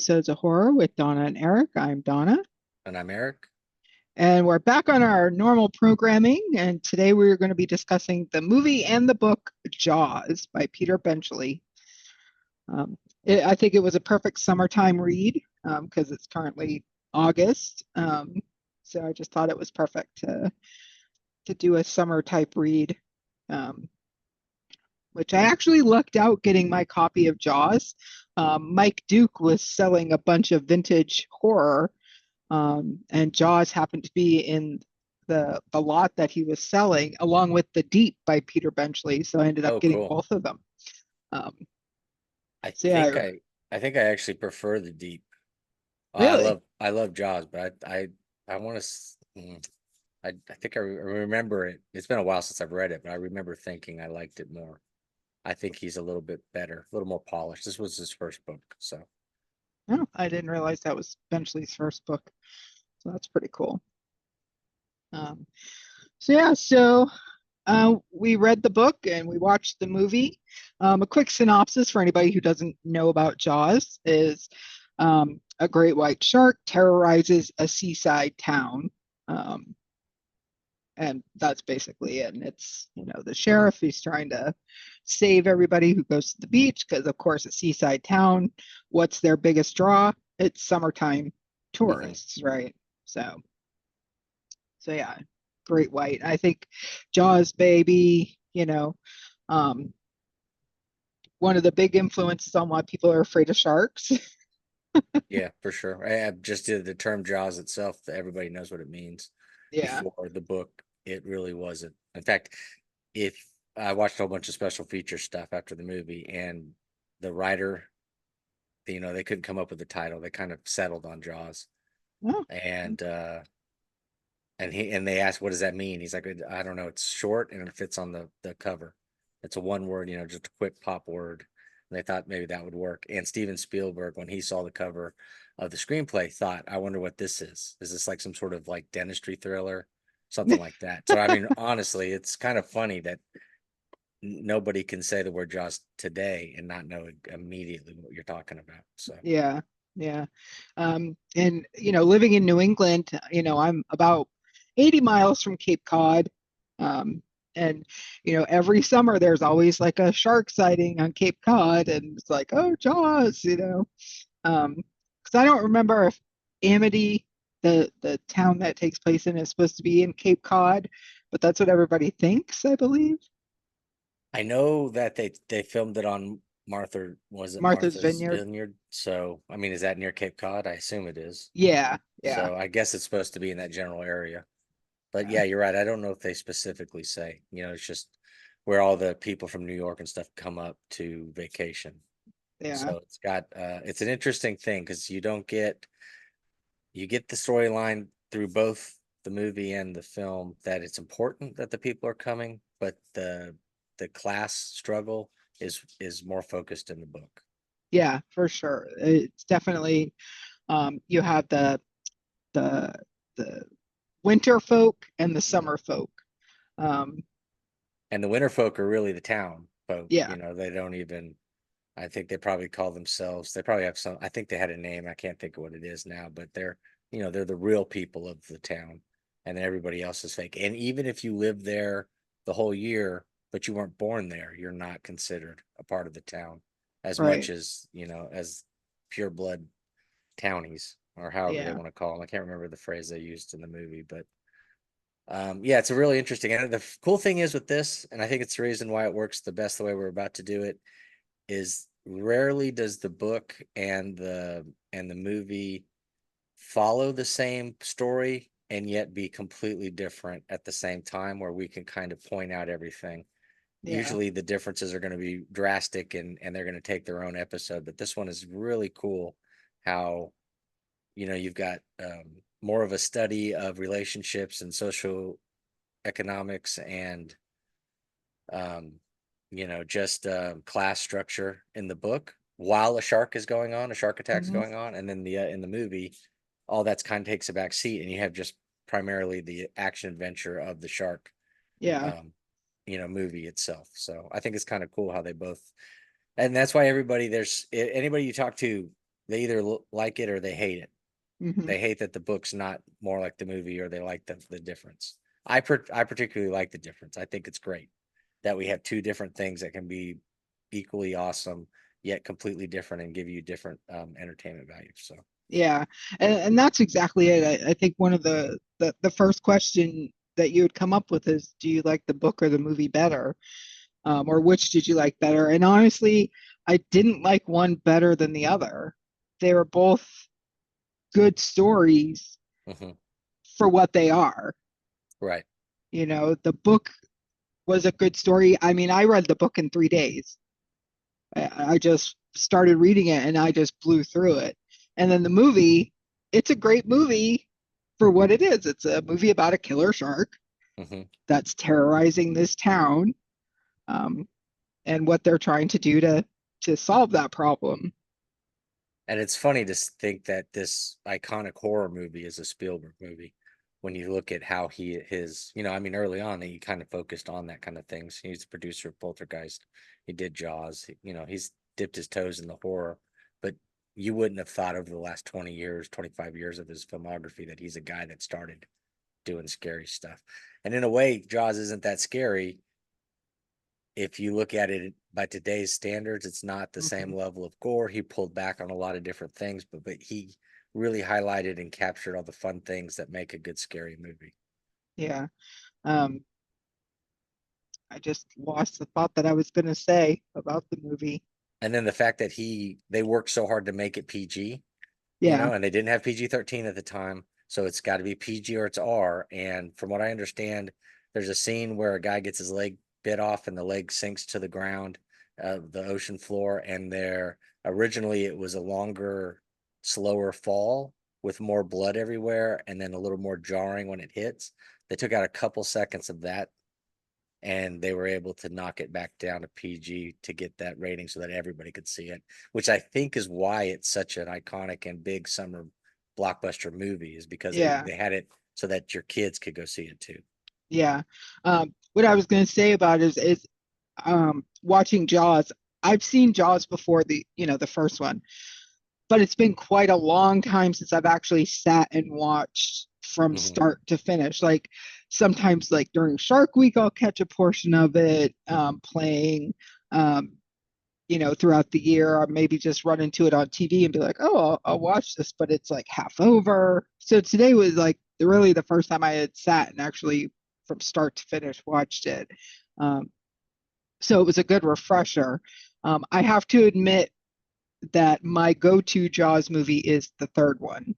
episodes of horror with Donna and Eric. I'm Donna, And I'm Eric. and we're back on our normal programming. And today we're going to be discussing the movie and the book Jaws by Peter Benchley. I think it was a perfect summertime read because it's currently August. So I just thought it was perfect to do a summer type read, um, which I actually lucked out getting my copy of Jaws. Mike Duke was selling a bunch of vintage horror, and Jaws happened to be in the lot that he was selling, along with The Deep by Peter Benchley. So I ended up Oh, getting cool. both of them. Um, I so think yeah, I think I actually prefer the deep. really, I love Jaws, but I want to. I think remember it. It's been a while since I've read it, but I remember thinking I liked it more. I think he's a little bit better, a little more polished. This was his first book, so no, I didn't realize that was Benchley's first book. So that's pretty cool. Um, so we read the book and we watched the movie. A quick synopsis for anybody who doesn't know about Jaws is a great white shark terrorizes a seaside town. Um, and that's basically it. And it's the sheriff, he's trying to save everybody who goes to the beach because, of course, a seaside town, what's their biggest draw? It's summertime hmm. tourists, right? So yeah, great white. I think Jaws, baby, um, one of the big influences on why people are afraid of sharks. Yeah, for sure. I just did the term Jaws itself. Everybody knows what it means. Yeah. Before the book, it really wasn't. In fact, if I watched a whole bunch of special feature stuff after the movie, and the writer, they couldn't come up with the title. They kind of settled on Jaws, Oh, and they asked, "What does that mean?" He's like, "I don't know. It's short and it fits on the cover. It's a one word, just a quick pop word." And they thought maybe that would work. And Steven Spielberg, when he saw the cover of the screenplay, thought, "I wonder what this is. Is this like some sort of like dentistry thriller, something like that?" So I mean, honestly, it's kind of funny that nobody can say the word Jaws today and not know immediately what you're talking about. So yeah, yeah. And living in New England, I'm about 80 miles from Cape Cod. Um, and every summer there's always like a shark sighting on Cape Cod, and it's like, oh, Jaws. Because I don't remember if Amity, the town that takes place in, is supposed to be in Cape Cod, but that's what everybody thinks, I believe. I know that they filmed it on was it Martha's Martha's Vineyard. Vineyard? So, I mean, is that near Cape Cod? I assume it is. Yeah, yeah, So, I guess it's supposed to be in that general area. But yeah, yeah, you're right. I don't know if they specifically say, it's just where all the people from New York and stuff come up to vacation. yeah. So, it's an interesting thing because you get the storyline through both the movie and the film that it's important that the people are coming, but the class struggle is more focused in the book. Yeah, for sure. It's definitely you have the the winter folk and the summer folk. Um, And the winter folk are really the town folk. yeah, They don't even. I think they probably call themselves. They probably have some. I think they had a name. I can't think of what it is now, but they're the real people of the town, and everybody else is fake. And even if you live there the whole year, but you weren't born there, you're not considered a part of the town as much right. as as pure blood townies or however they Yeah. want to call them. I can't remember the phrase they used in the movie, but yeah, it's a really interesting. And the cool thing is with this, and I think it's the reason why it works the best the way we're about to do it, is rarely does the book and the movie follow the same story and yet be completely different at the same time, where we can kind of point out everything. Yeah. Usually the differences are going to be drastic and they're going to take their own episode, but this one is really cool how you've got more of a study of relationships and social economics and um, just class structure in the book while a shark attack's Hmm. going on, and then the in the movie, all that's kind of takes a back seat, and you have just primarily the action adventure of the shark, Yeah. um, movie itself. So I think it's kind of cool how they both, and that's why everybody anybody you talk to they either like it or they hate it. Hmm. They hate that the book's not more like the movie, or they like the difference. I particularly like the difference. I think it's great that we have two different things that can be equally awesome yet completely different and give you different entertainment value. So Yeah, and that's exactly it. I think one of the first question that you would come up with is, do you like the book or the movie better? Or which did you like better? And honestly, I didn't like one better than the other. They were both good stories mhm, for what they are. right. The book was a good story. I mean, I read the book in 3 days. I just started reading it and I just blew through it. And then the movie, it's a great movie for what it is. It's a movie about a killer shark Hmm. that's terrorizing this town, um, and what they're trying to do to solve that problem. And it's funny to think that this iconic horror movie is a Spielberg movie. When you look at how I mean, early on, he kind of focused on that kind of things. He's the producer of Poltergeist. He did Jaws. He's dipped his toes in the horror, but you wouldn't have thought over the last 20 years, 25 years of his filmography that he's a guy that started doing scary stuff. And in a way, Jaws isn't that scary if you look at it by today's standards. It's not the Mhm. same level of gore. He pulled back on a lot of different things, but he really highlighted and captured all the fun things that make a good scary movie. Yeah. Um, I just lost the thought that I was going to say about the movie. And then the fact that they worked so hard to make it PG, Yeah. and they didn't have PG-13 at the time, so it's got to be PG or it's R. And from what I understand, there's a scene where a guy gets his leg bit off and the leg sinks to the ground, the ocean floor, and there originally it was a longer, slower fall with more blood everywhere and then a little more jarring when it hits. They took out a couple seconds of that and they were able to knock it back down to PG to get that rating so that everybody could see it, which I think is why it's such an iconic and big summer blockbuster movie, is because Yeah. they had it so that your kids could go see it too. Yeah. What I was going to say about is watching Jaws. I've seen Jaws before, the first one, but it's been quite a long time since I've actually sat and watched from Hmm. start to finish. Like sometimes, like during Shark Week, I'll catch a portion of it playing. Um, throughout the year, or maybe just run into it on TV and be like, oh, I'll watch this, but it's like half over. So today was like really the first time I had sat and actually from start to finish watched it. Um, so it was a good refresher. I have to admit that my go-to Jaws movie is the third one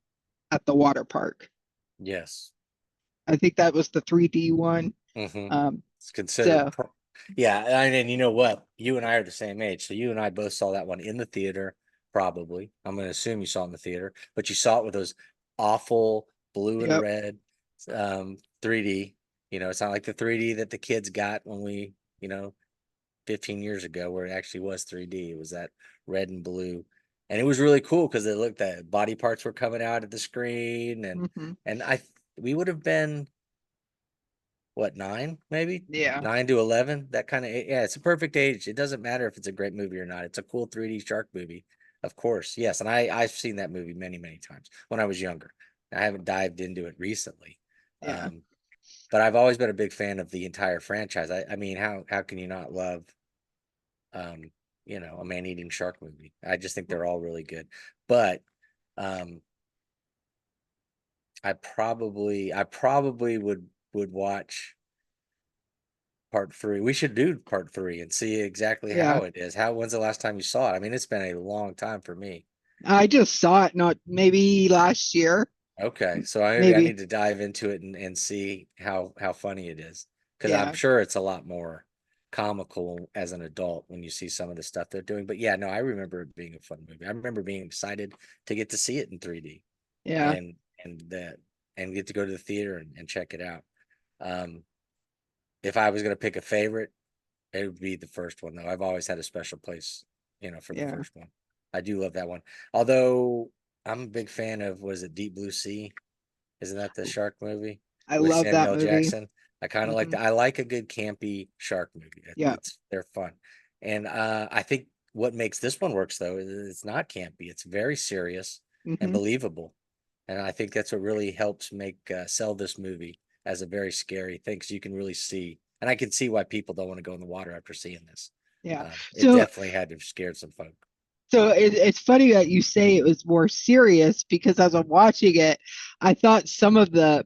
at the water park. Yes. I think that was the 3D one. Hmm. Um, It's considered, so yeah. And you know what? You and I are the same age. So you and I both saw that one in the theater, probably. I'm going to assume you saw it in the theater, but you saw it with those awful blue and yep. red 3D. It's not like the 3D that the kids got when 15 years ago, where it actually was 3D. It was that red and blue. And it was really cool because it looked that body parts were coming out of the screen, Hmm. and we would have been what, nine, maybe Yeah. 9 to 11, that kind of. Yeah, it's a perfect age. It doesn't matter if it's a great movie or not. It's a cool 3D shark movie, of course. Yes, and I've seen that movie many, many times when I was younger. I haven't dived into it recently. Yeah. um, but I've always been a big fan of the entire franchise. I mean, how can you not love um a man-eating shark movie? I just think they're all really good. But um I probably would watch part three. We should do part three and see exactly Yeah. how it is. When's the last time you saw it? I mean, it's been a long time for me. I just saw it not maybe last year, Okay, so maybe I maybe. need to dive into it and see how funny it is, because I'm Yeah. sure it's a lot more comical as an adult when you see some of the stuff they're doing. But yeah, no, I remember it being a fun movie. I remember being excited to get to see it in 3D Yeah. and and that and get to go to the theater and check it out. Um, if I was gonna pick a favorite, it would be the first one, though. I've always had a special place, for the Yeah. first one. I do love that one. Although I'm a big fan of, was it Deep Blue Sea? Isn't that the shark movie I with love that Samuel movie. Jackson? I kind of like Hmm. that. I like a good campy shark movie. Yeah. They're fun. And I think what makes this one works though is it's not campy. It's very serious and Hmm. believable, and I think that's what really helps make sell this movie as a very scary thing, because you can really see, and I can see why people don't want to go in the water after seeing this. Yeah. It So definitely had to have scared some folk. it's funny that you say it was more serious because as I'm watching it, I thought some of the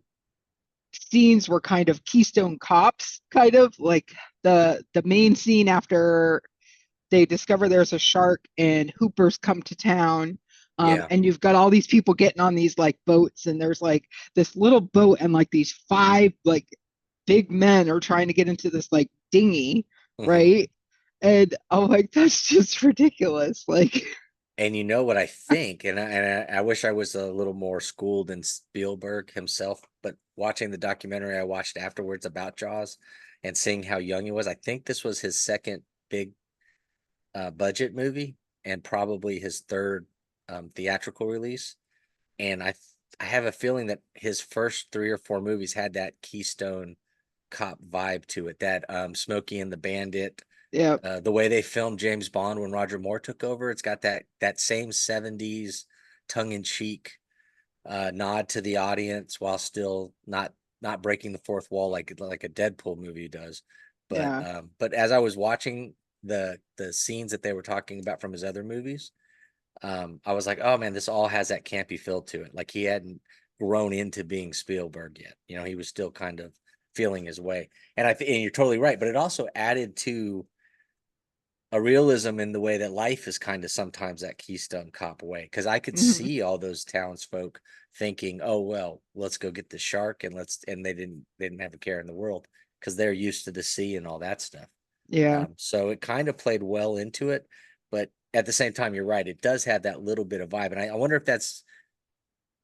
scenes were kind of Keystone Cops, kind of like the main scene after they discover there's a shark and Hoopers come to town. Yeah. And you've got all these people getting on these like boats, and there's like this little boat, and like these five like big men are trying to get into this like dinghy, Hmm. right? And I'm like, that's just ridiculous. Like, And you know what I think, and I wish I was a little more schooled in Spielberg himself, but watching the documentary I watched afterwards about Jaws and seeing how young he was, I think this was his second big budget movie and probably his third theatrical release. And I have a feeling that his first three or four movies had that Keystone Cop vibe to it, that Smokey and the Bandit, yeah, the way they filmed James Bond when Roger Moore took over. It's got that same 70s tongue-in-cheek nod to the audience while still not breaking the fourth wall like a Deadpool movie does. yeah, But as I was watching the scenes that they were talking about from his other movies, I was like, oh man, this all has that campy feel to it. Like he hadn't grown into being Spielberg yet. You know, he was still kind of feeling his way. And you're totally right, but it also added to a realism in the way that life is kind of sometimes that Keystone Cop way. Because I could mhm, see all those townsfolk thinking, "Oh well, let's go get the shark," and they didn't have a care in the world because they're used to the sea and all that stuff. yeah, So it kind of played well into it, but at the same time, you're right. It does have that little bit of vibe, and I wonder if that's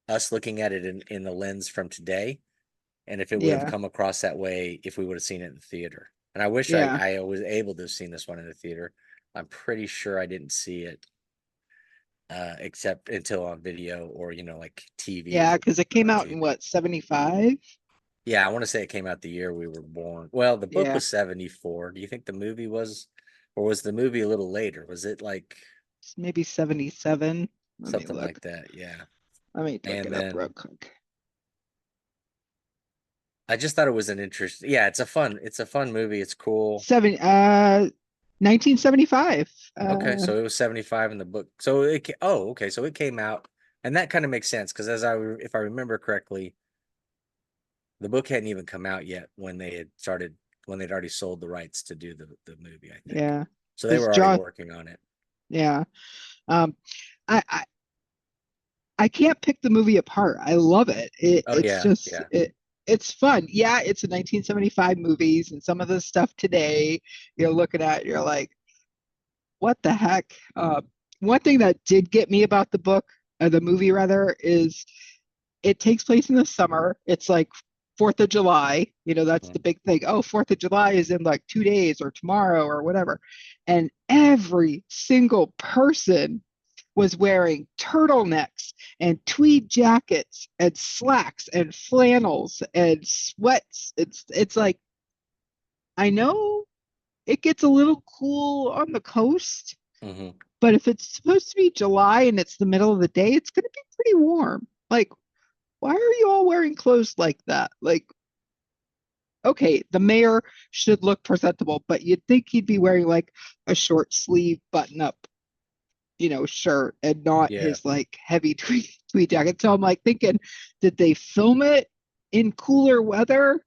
us looking at it in the lens from today, and if it would have yeah, come across that way if we would have seen it in the theater. And I wish I, yeah, I was able to have seen this one in the theater. I'm pretty sure I didn't see it except until on video or like yeah. TV Because it came on out in TV. what, 75? Yeah, I want to say it came out the year we were born. Well, the book Yeah, was 74. Do you think the movie was, or was the movie a little later? Was it like maybe 77. Let me something look. like that? Yeah. Let me look And it up real then quick. I just thought it was an interest. Yeah, it's a fun movie. It's cool. Seven, 1975. Okay, so it was 75 in the book. Okay, so it came out, and that kind of makes sense because if I remember correctly, the book hadn't even come out yet when they'd already sold the rights to do the movie, I think. Yeah, So they because were already Jaws. working on it. Yeah, um, I can't pick the movie apart. I love it. Oh It's yeah, just yeah. it's fun. Yeah, it's a 1975 movies, and some of the stuff today you're looking at, you're like, what the heck? One thing that did get me about the book, the movie rather, is it takes place in the summer. It's like Fourth of July. That's the Mhm. big thing. Oh, Fourth of July is in like 2 days or tomorrow or whatever. And every single person was wearing turtlenecks and tweed jackets and slacks and flannels and sweats. It's like, I know it gets a little cool on the coast, Mhm. but if it's supposed to be July and it's the middle of the day, it's going to be pretty warm. Like, why are you all wearing clothes like that? Like, okay, the mayor should look presentable, but you'd think he'd be wearing like a short sleeve button up, shirt and not Yeah. his like heavy tweed jacket. So I'm like thinking, did they film it in cooler weather?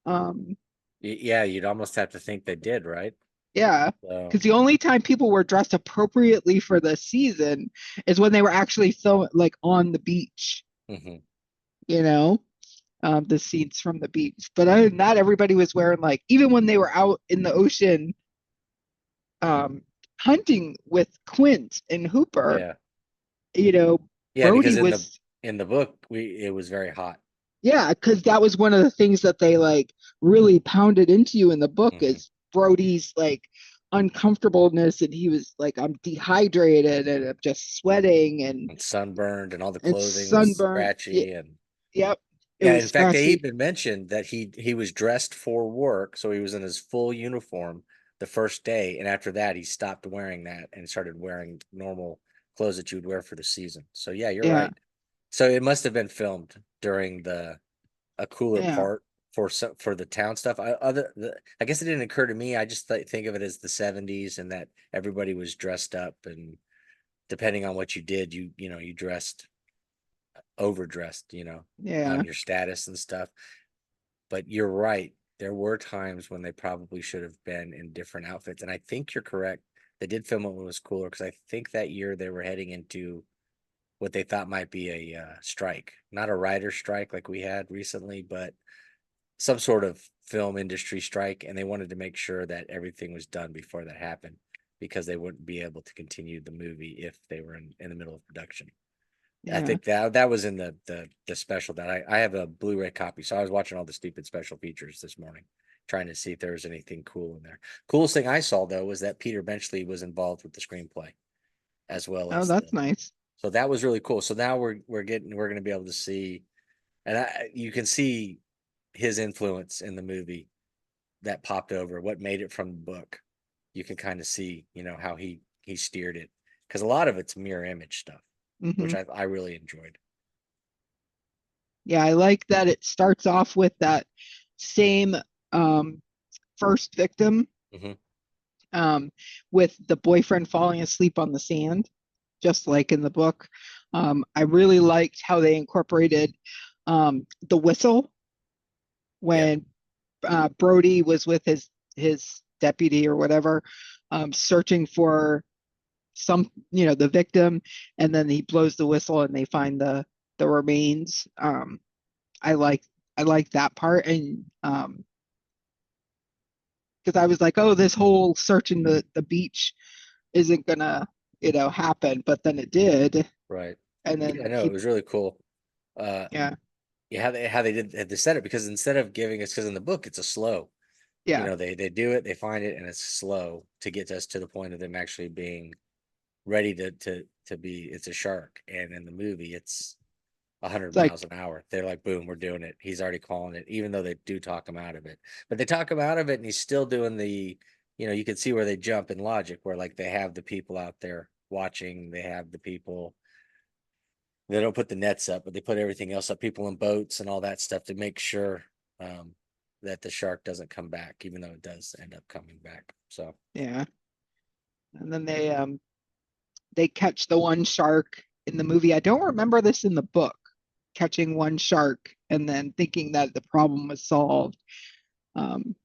Um, Yeah, you'd almost have to think they did, right? yeah, So, because the only time people were dressed appropriately for the season is when they were actually filming like on the beach, mhm. you know, the scenes from the beach. But other than that, everybody was wearing like, even when they were out in the ocean, um, hunting with Quint and Hooper, Yeah. you know, Yeah, because Brody in the was. in the book it was very hot. Yeah, because that was one of the things that they like really pounded into you in the book Hmm. is Brody's like uncomfortableness, and he was like, I'm dehydrated and I'm just sweating and And sunburned and all the it's clothing was sunburned. scratchy and Yep, it yeah, was in fact, they scratchy. even mentioned that he was dressed for work, so he was in his full uniform, the first day, and after that he stopped wearing that and started wearing normal clothes that you would wear for the season. So yeah, you're Yeah. right. So it must have been filmed during the a cooler Yeah. part for the town stuff. I guess it didn't occur to me. I just think of it as the 70s and that everybody was dressed up, and depending on what you did, you dressed overdressed, Yeah. on your status and stuff. But you're right. There were times when they probably should have been in different outfits. And I think you're correct. They did film it when it was cooler because I think that year they were heading into what they thought might be a strike. Not a writer strike like we had recently, but some sort of film industry strike. And they wanted to make sure that everything was done before that happened because they wouldn't be able to continue the movie if they were in the middle of production. I Yeah. think that was in the special that I have a Blu-ray copy, so I was watching all the stupid special features this morning, trying to see if there was anything cool in there. Coolest thing I saw though was that Peter Benchley was involved with the screenplay as well Oh, as that's nice. so that was really cool. So now we're going to be able to see, and you can see his influence in the movie that popped over, what made it from the book. You can kind of see, how he steered it because a lot of it's mirror image stuff, which Hmm. I really enjoyed. Yeah, I like that it starts off with that same um, first victim, Hmm. um, with the boyfriend falling asleep on the sand, just like in the book. I really liked how they incorporated the whistle Yep. when Brody was with his deputy or whatever, searching for the victim, and then he blows the whistle and they find the remains. I like I like that part, and because I was like, oh, this whole searching the beach isn't gonna happen, but then it did, Right. and Yeah, then no, it was really cool. Uh, yeah, yeah, how they had to set it because instead of giving us, because in the book it's a slow, yeah, they do it, they find it, and it's slow to get us to the point of them actually being ready to be. It's a shark, and in the movie it's a hundred it's like miles an hour. They're like, boom, we're doing it. He's already calling it, even though they do talk him out of it. But they talk him out of it, and he's still doing the, you can see where they jump in logic, where like they have the people out there watching, they have the people. They don't put the nets up, but they put everything else up, people in boats and all that stuff to make sure um, that the shark doesn't come back, even though it does end up coming back. So yeah, and then they catch the one shark in the movie. I don't remember this in the book, catching one shark and then thinking that the problem was solved. Um,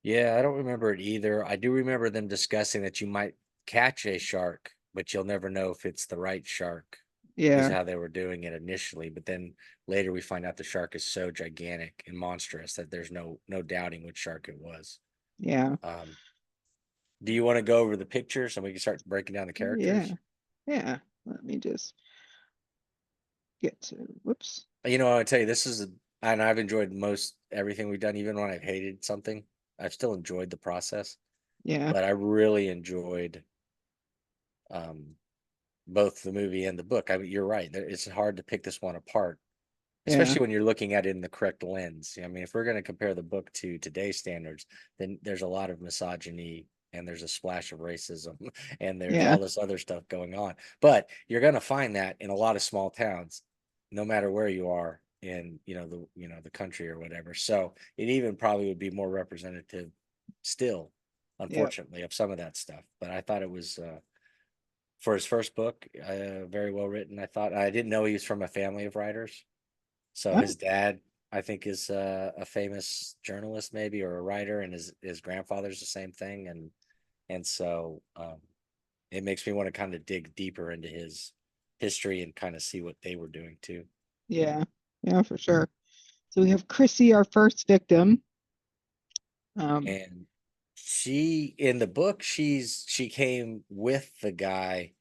yeah, I don't remember it either. I do remember them discussing that you might catch a shark, but you'll never know if it's the right shark, is yeah, how they were doing it initially. But then later we find out the shark is so gigantic and monstrous that there's no doubting which shark it was. yeah, Um, do you want to go over the pictures and we can start breaking down the yeah, characters? yeah. Let me just get to, whoops. I would tell you and I've enjoyed most everything we've done, even when I've hated something. I've still enjoyed the process, Yeah, but I really enjoyed um, both the movie and the book. I mean, you're right. It's hard to pick this one apart, yeah, especially when you're looking at it in the correct lens. I mean, if we're going to compare the book to today's standards, then there's a lot of misogyny and there's a splash of racism and there's yeah, all this other stuff going on. But you're going to find that in a lot of small towns, no matter where you are in, the country or whatever. So it even probably would be more representative still, yeah. unfortunately, of some of that stuff. But I thought it was for his first book, very well written. I didn't know he was from a family of writers. So Oh, his dad, I think, is a famous journalist, maybe, or a writer, and his grandfather's the same thing, and so it makes me want to kind of dig deeper into his history and kind of see what they were doing too. yeah, yeah, for sure. So we have Chrissy, our first victim. Um, And she in the book, she came with the guy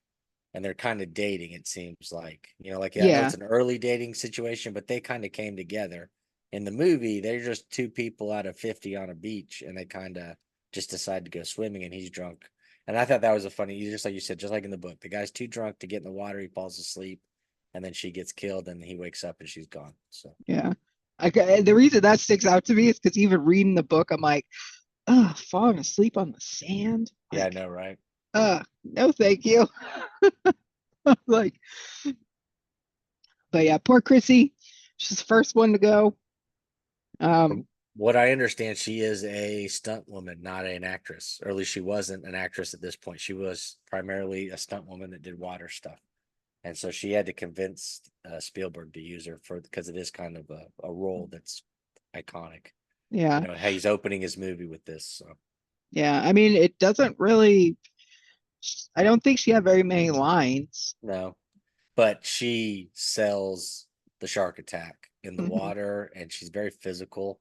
and they're kind of dating, it seems like. Like, yeah, I know yeah, it's an early dating situation, but they kind of came together. In the movie, they're just two people out of 50 on a beach and they kind of just decide to go swimming and he's drunk. And I thought that was a funny, just like you said, just like in the book, the guy's too drunk to get in the water, he falls asleep, and then she gets killed and he wakes up and she's gone. So yeah. The reason that sticks out to me is because even reading the book, I'm like, falling asleep on the sand. Yeah, I Like, know, right? no, thank you. Like, but yeah, poor Chrissy. She's the first one to go. Um, From what I understand, she is a stunt woman, not an actress, or at least she wasn't an actress at this point. She was primarily a stunt woman that did water stuff. And so she had to convince Spielberg to use her for because it is kind of a role that's iconic. You yeah, know, how he's opening his movie with this. So yeah. I mean, it doesn't really. I don't think she had very many lines. no, but she sells the shark attack in the Hmm. water, and she's very physical,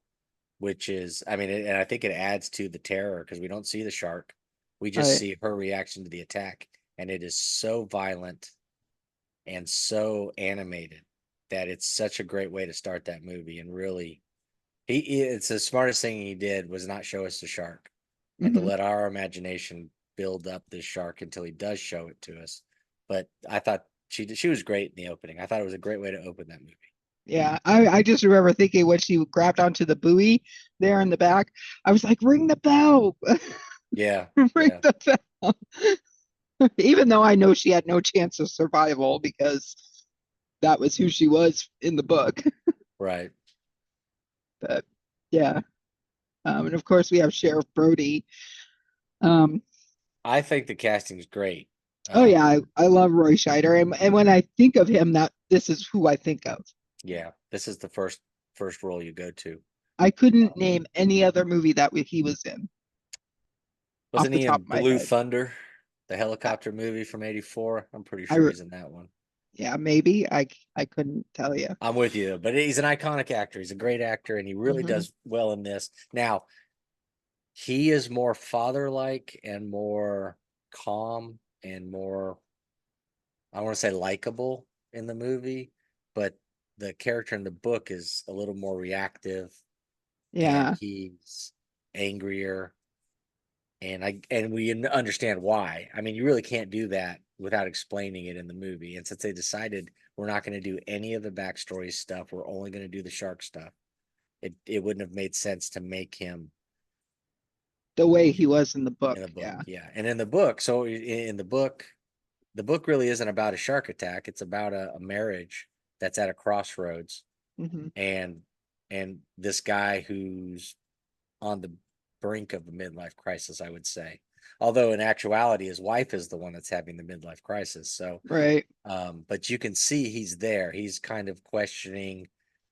which is, I mean, and I think it adds to the terror because we don't see the shark, we just Right. see her reaction to the attack, and it is so violent and so animated that it's such a great way to start that movie. And really, it's the smartest thing he did was not show us the shark and to Hmm. let our imagination build up this shark until he does show it to us. But I thought she was great in the opening. I thought it was a great way to open that movie. Yeah, I just remember thinking when she grabbed onto the buoy there in the back, I was like, ring the bell, Yeah, ring yeah, the bell. Even though I know she had no chance of survival because that was who she was in the book. right. But yeah, and of course we have Sheriff Brody. Um, I think the casting's great. oh Um, yeah, I love Roy Scheider, and when I think of him, that this is who I think of. yeah, this is the first role you go to. I couldn't name any other movie that he was in off Wasn't the he top in of my Blue head. Thunder, the I, helicopter movie from '84? I'm pretty I sure he's in that one. yeah, maybe I couldn't tell you. I'm with you, but he's an iconic actor. He's a great actor, and he really Hmm. does well in this. Now, he is more father-like and more calm and more, I want to say, likable in the movie, but the character in the book is a little more reactive and Yeah, he's angrier, and we understand why. I mean, you really can't do that without explaining it in the movie. And since they decided we're not going to do any of the backstory stuff, we're only going to do the shark stuff. It wouldn't have made sense to make him the way he was in the book. in the book. Yeah. Yeah. And in the book, so in the book really isn't about a shark attack. It's about a marriage that's at a crossroads, Hmm. and this guy who's on the brink of a midlife crisis, I would say. Although in actuality, his wife is the one that's having the midlife crisis. So, Right. but you can see he's there. He's kind of questioning,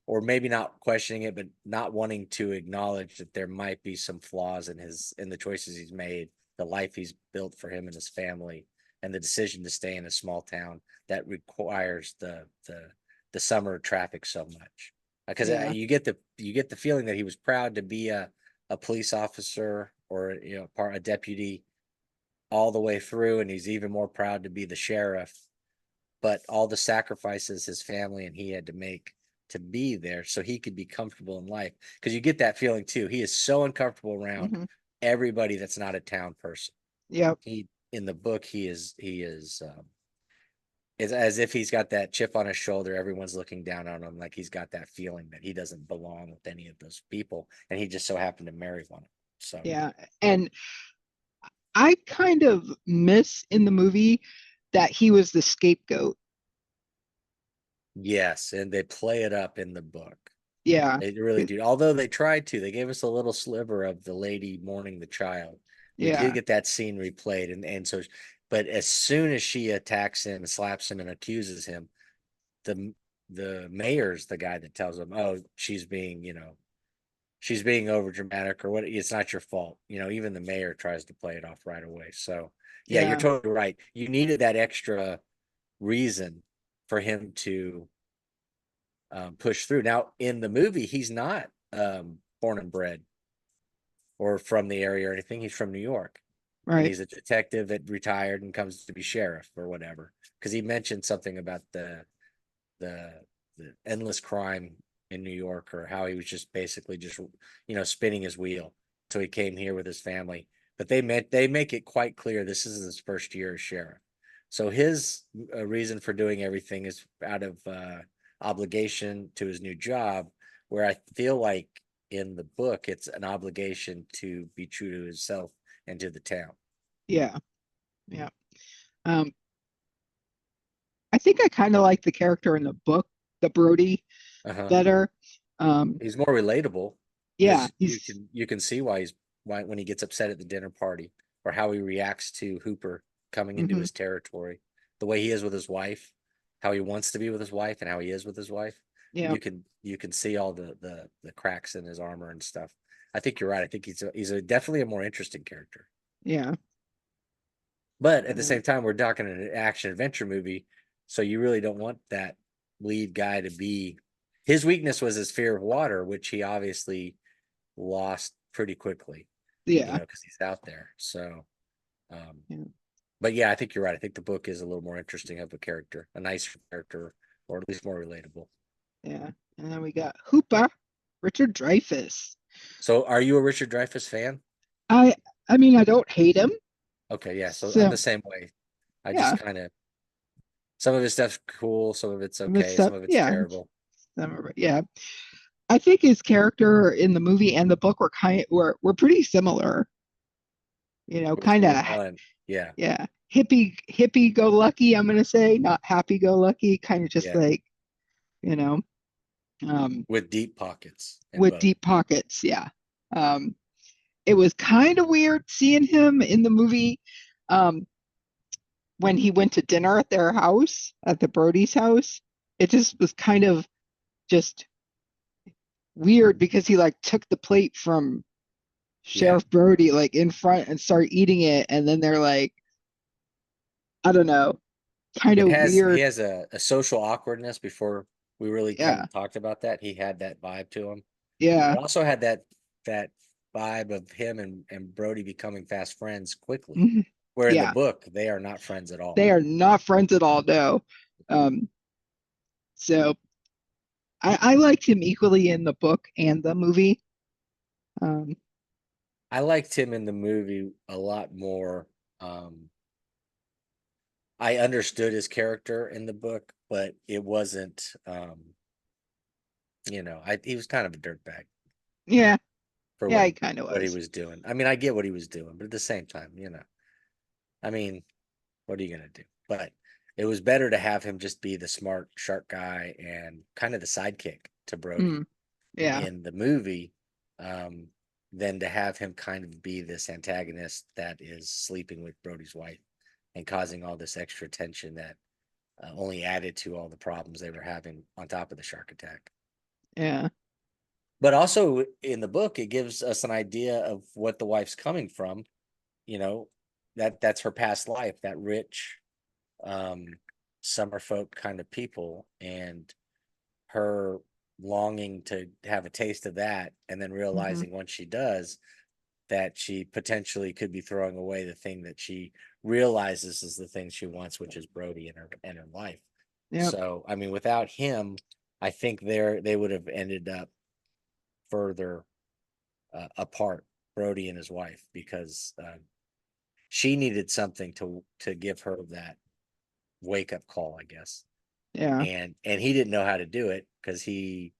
or maybe not questioning it, but not wanting to acknowledge that there might be some flaws in the choices he's made, the life he's built for him and his family, and the decision to stay in a small town that requires the summer traffic so much. Because Yeah. you get the feeling that he was proud to be a police officer or a deputy all the way through, and he's even more proud to be the sheriff. But all the sacrifices his family and he had to make to be there so he could be comfortable in life, because you get that feeling too. He is so uncomfortable around Hmm. everybody that's not a town person. Yep. He In the book it's as if he's got that chip on his shoulder. Everyone's looking down on him, like he's got that feeling that he doesn't belong with any of those people, and he just so happened to marry one of them. So Yeah. And I kind of miss in the movie that he was the scapegoat. yes, and they play it up in the book. Yeah. They really do. Although they tried to, they gave us a little sliver of the lady mourning the child. We did Yeah. get that scene replayed, and so, but as soon as she attacks him, slaps him, and accuses him, the the mayor's the guy that tells him, "Oh, she's being over dramatic, or what, it's not your fault." Even the mayor tries to play it off right away. So yeah, you're Yeah. totally right. You needed that extra reason for him to push through. Now in the movie, he's not born and bred or from the area or anything. He's from New York, and Right. he's a detective that retired and comes to be sheriff or whatever, because he mentioned something about the the endless crime in New York, or how he was just basically just spinning his wheel. So he came here with his family. But they make it quite clear this is his first year as sheriff. So his reason for doing everything is out of obligation to his new job, where I feel like in the book, it's an obligation to be true to himself and to the town. Yeah. Yeah. Um, I think I kind of like the character in the book, the Brody, Uh-huh. better. Um, He's more relatable yeah, because you can see why when he gets upset at the dinner party, or how he reacts to Hooper coming into hmm his territory, the way he is with his wife, how he wants to be with his wife and how he is with his wife. yeah, You can see all the cracks in his armor and stuff. I think you're right. I think he's definitely a more interesting character. yeah, But at the uh, same time, we're talking an action adventure movie, so you really don't want that lead guy to be. His weakness was his fear of water, which he obviously lost pretty quickly, yeah, because he's out there. So, um, yeah, but yeah, I think you're right. I think the book is a little more interesting of a character, a nicer character, or at least more relatable. yeah. And then we got Hooper, Richard Dreyfuss. So, are you a Richard Dreyfuss fan? I, I mean, I don't hate him. Okay, yeah. So I'm So the same way. I just yeah, kind of some of his stuff's cool, some of it's but okay, stuff, some of it's yeah, terrible. yeah. I think his character in the movie and the book were pretty similar. Which Kind of, one? Yeah, yeah, hippie go lucky. I'm gonna say, not happy go lucky. Kind of just yeah. like, you know, um, With deep pockets in with both. deep pockets. Yeah. Um, it was kind of weird seeing him in the movie um, when he went to dinner at their house, at the Brody's house. It just was kind of just weird because he like took the plate from Yeah. Sheriff Brody like in front and started eating it, and then they're like, I don't know, kind It of has he weird. has a social awkwardness before we really kind Yeah, of talked about that. He had that vibe to him. yeah, It also had that vibe of him and Brody becoming fast friends quickly. mhm, Where in the yeah. book, they are not friends at all. They are not friends at all, no. Um, so I liked him equally in the book and the movie. Um, I liked him in the movie a lot more. Um, I understood his character in the book, but it wasn't he was kind of a dirtbag yeah, for yeah, what he he kind of what he was. was doing. I mean, I get what he was doing, but at the same time, I mean, what are you gonna do? But it was better to have him just be the smart, sharp guy and kind of the sidekick to Brody Mm, yeah, in the movie, um, than to have him kind of be this antagonist that is sleeping with Brody's wife and causing all this extra tension that only added to all the problems they were having on top of the shark attack. yeah, But also in the book, it gives us an idea of what the wife's coming from. You know, that's her past life, that rich, um, summer folk kind of people, and her longing to have a taste of that, and then hmm realizing once she does that she potentially could be throwing away the thing that she realizes is the thing she wants, which is Brody and her life. yep, So, I mean, without him, I think they would have ended up further apart, Brody and his wife, because she needed something to give her that wake up call, I guess. yeah, And he didn't know how to do it because he's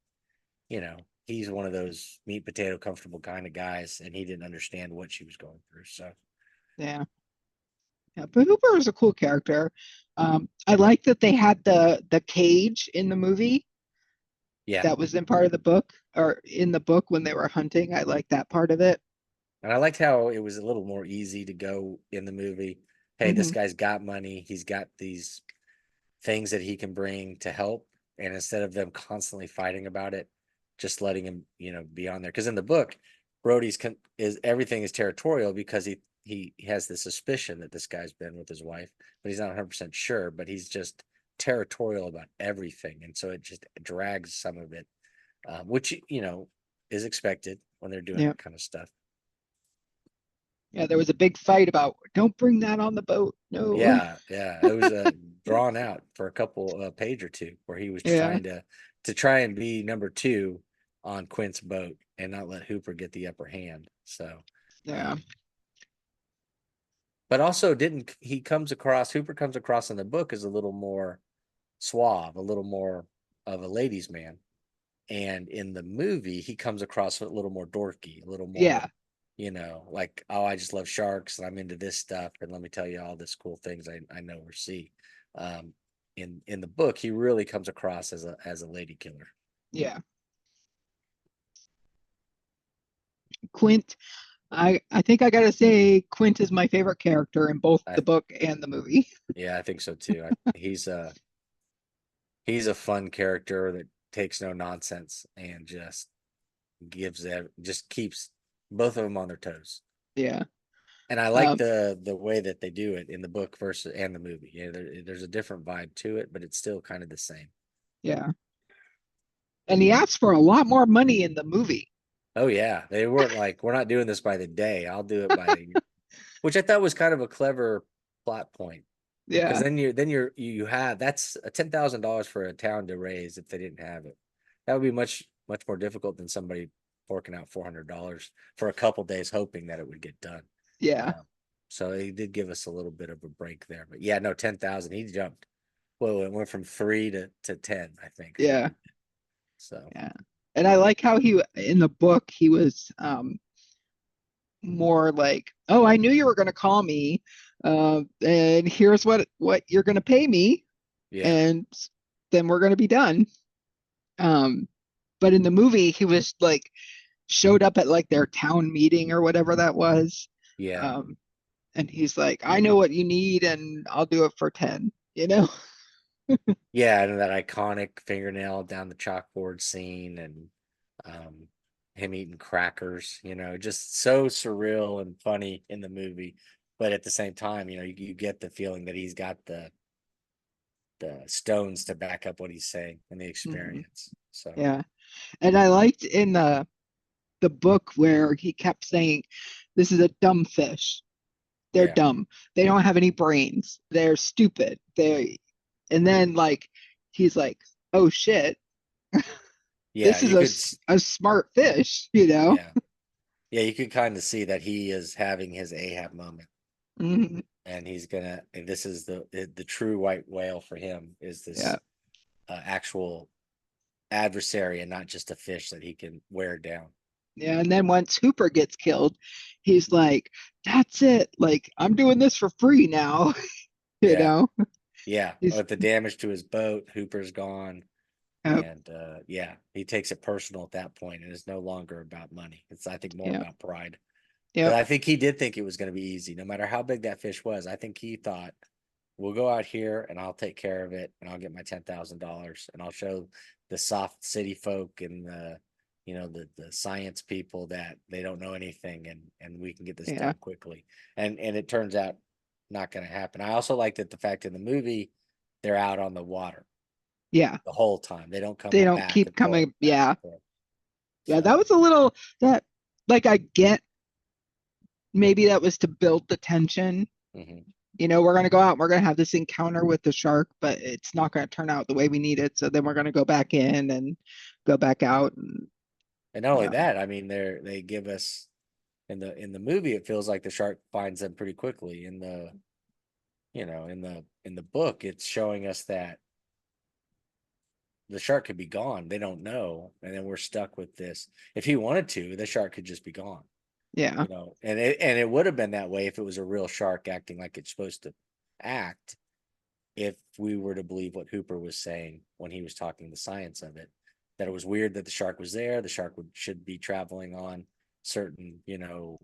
one of those meat potato comfortable kind of guys, and he didn't understand what she was going through. So yeah, yeah. But Hooper was a cool character. I like that they had the cage in the movie yeah, that was in part of the book or in the book when they were hunting. I like that part of it. and I liked how it was a little more easy to go in the movie. Hey, this hmm guy's got money. He's got these things that he can bring to help, and instead of them constantly fighting about it, just letting him be on there. Because in the book, is everything is territorial because he has the suspicion that this guy's been with his wife, but he's not 100% sure, but he's just territorial about everything, and so it just drags some of it, which is expected when they're doing Yeah, that kind of stuff. yeah. There was a big fight about don't bring that on the boat. No. Yeah, yeah. It was drawn out for a couple page or two where he was Yeah, trying to try and be number two on Quint's boat and not let Hooper get the upper hand. So, yeah, um, but also didn't he comes across Hooper comes across in the book as a little more suave, a little more of a ladies' man. And in the movie, he comes across a little more dorky, a little more, Yeah. like, oh, I just love sharks and I'm into this stuff. And let me tell you all this cool things I know or see. Um, in the book, he really comes across as a lady killer. Yeah. Quint, I think I gotta say Quint is my favorite character in both I the book and the movie. Yeah, I think so too. He's a fun character that takes no nonsense and just keeps both of them on their toes. Yeah. And I like Um, the way that they do it in the book versus and the movie. Yeah, there's a different vibe to it, but it's still kind of the same. yeah. And he asked for a lot more money in the movie. Oh yeah, they weren't like, we're not doing this by the day. I'll do it by the year, which I thought was kind of a clever plot point. Because Yeah. then you have that's a $10,000 for a town to raise if they didn't have it. That would be much more difficult than somebody forking out $400 for a couple days hoping that it would get done. Yeah. Um, so he did give us a little bit of a break there, but yeah, no, 10,000. He jumped. Well, it went from 3 to 10, I think. Yeah. So Yeah. And I like how he in the book he was more like, "Oh, I knew you were going to call me, and here's what you're going to pay me, yeah, and then we're going to be done." Um, but in the movie, he was like showed up at like their town meeting or whatever that was, yeah, um, and he's like, "I know what you need, and I'll do it for 10." You know? yeah, and that iconic fingernail down the chalkboard scene, and um, him eating crackers, just so surreal and funny in the movie. But at the same time, you get the feeling that he's got the stones to back up what he's saying and the Mhm. experience. So Yeah. And I liked in the book where he kept saying, "This is a dumb fish. They're yeah, dumb. They don't have any brains. They're stupid. They," and then like he's like, "Oh shit, yeah, this is a smart fish," you know? yeah, yeah, you could kind of see that he is having his Ahab moment, Mhm. and and this is the true white whale for him is Yeah. this actual adversary and not just a fish that he can wear down. Yeah. And then once Hooper gets killed, he's like, "That's it. Like I'm doing this for free now," you Yeah, know? yeah. He's With the damage to his boat, Hooper's gone. uh, And yeah, he takes it personal at that point and it's no longer about money. It's, I think, more yeah. about pride. Because Yep. I think he did think it was going to be easy, no matter how big that fish was. I think he thought, we'll go out here and I'll take care of it and I'll get my $10,000 and I'll show the soft city folk and the science people that they don't know anything, and we can get this Yeah. done quickly. And it turns out not going to happen. I also liked that the fact in the movie they're out on the water Yeah. the whole time. They don't come They up don't back keep and forth, coming. back Yeah. and forth. Yeah. That So was a little that like I get maybe that was to build the tension. mhm. We're going to go out and we're going to have this encounter with the shark, but it's not going to turn out the way we need it. So then we're going to go back in and go back out. And And not only um, that, I mean, they give us in the movie, it feels like the shark finds them pretty quickly. In the book, it's showing us that the shark could be gone. They don't know, and then we're stuck with this. If he wanted to, the shark could just be gone. yeah, And it would have been that way if it was a real shark acting like it's supposed to act. If we were to believe what Hooper was saying when he was talking the science of it, that it was weird that the shark was there. The shark should be traveling on certain,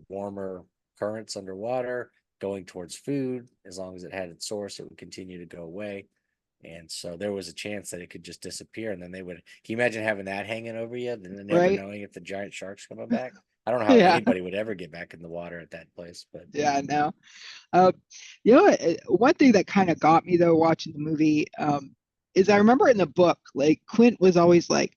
warmer currents underwater, going towards food. As long as it had its source, it would continue to go away. And so there was a chance that it could just disappear. And then they would, can you imagine having that hanging over you and then never right. knowing if the giant shark's coming back? I don't know how Yeah, anybody would ever get back in the water at that place, but yeah, no. Uh, one thing that kind of got me though watching the movie is I remember in the book, like Quint was always like,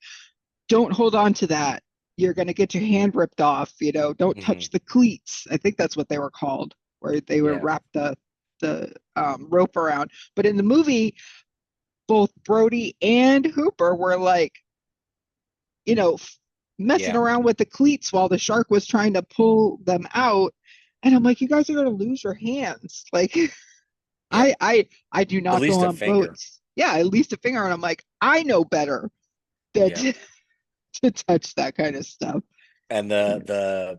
"Don't hold on to that. You're going to get your hand ripped off. Don't mhm, touch the cleats." I think that's what they were called, where they would yeah, wrap the rope around. But in the movie, both Brody and Hooper were like, you know, messing yeah, around with the cleats while the shark was trying to pull them out. And I'm like, you guys are gonna lose your hands. Like, yeah. I do At not go least a on finger. boats. Yeah, at least a finger. And I'm like, I know better. That Yeah. to touch that kind of stuff. And the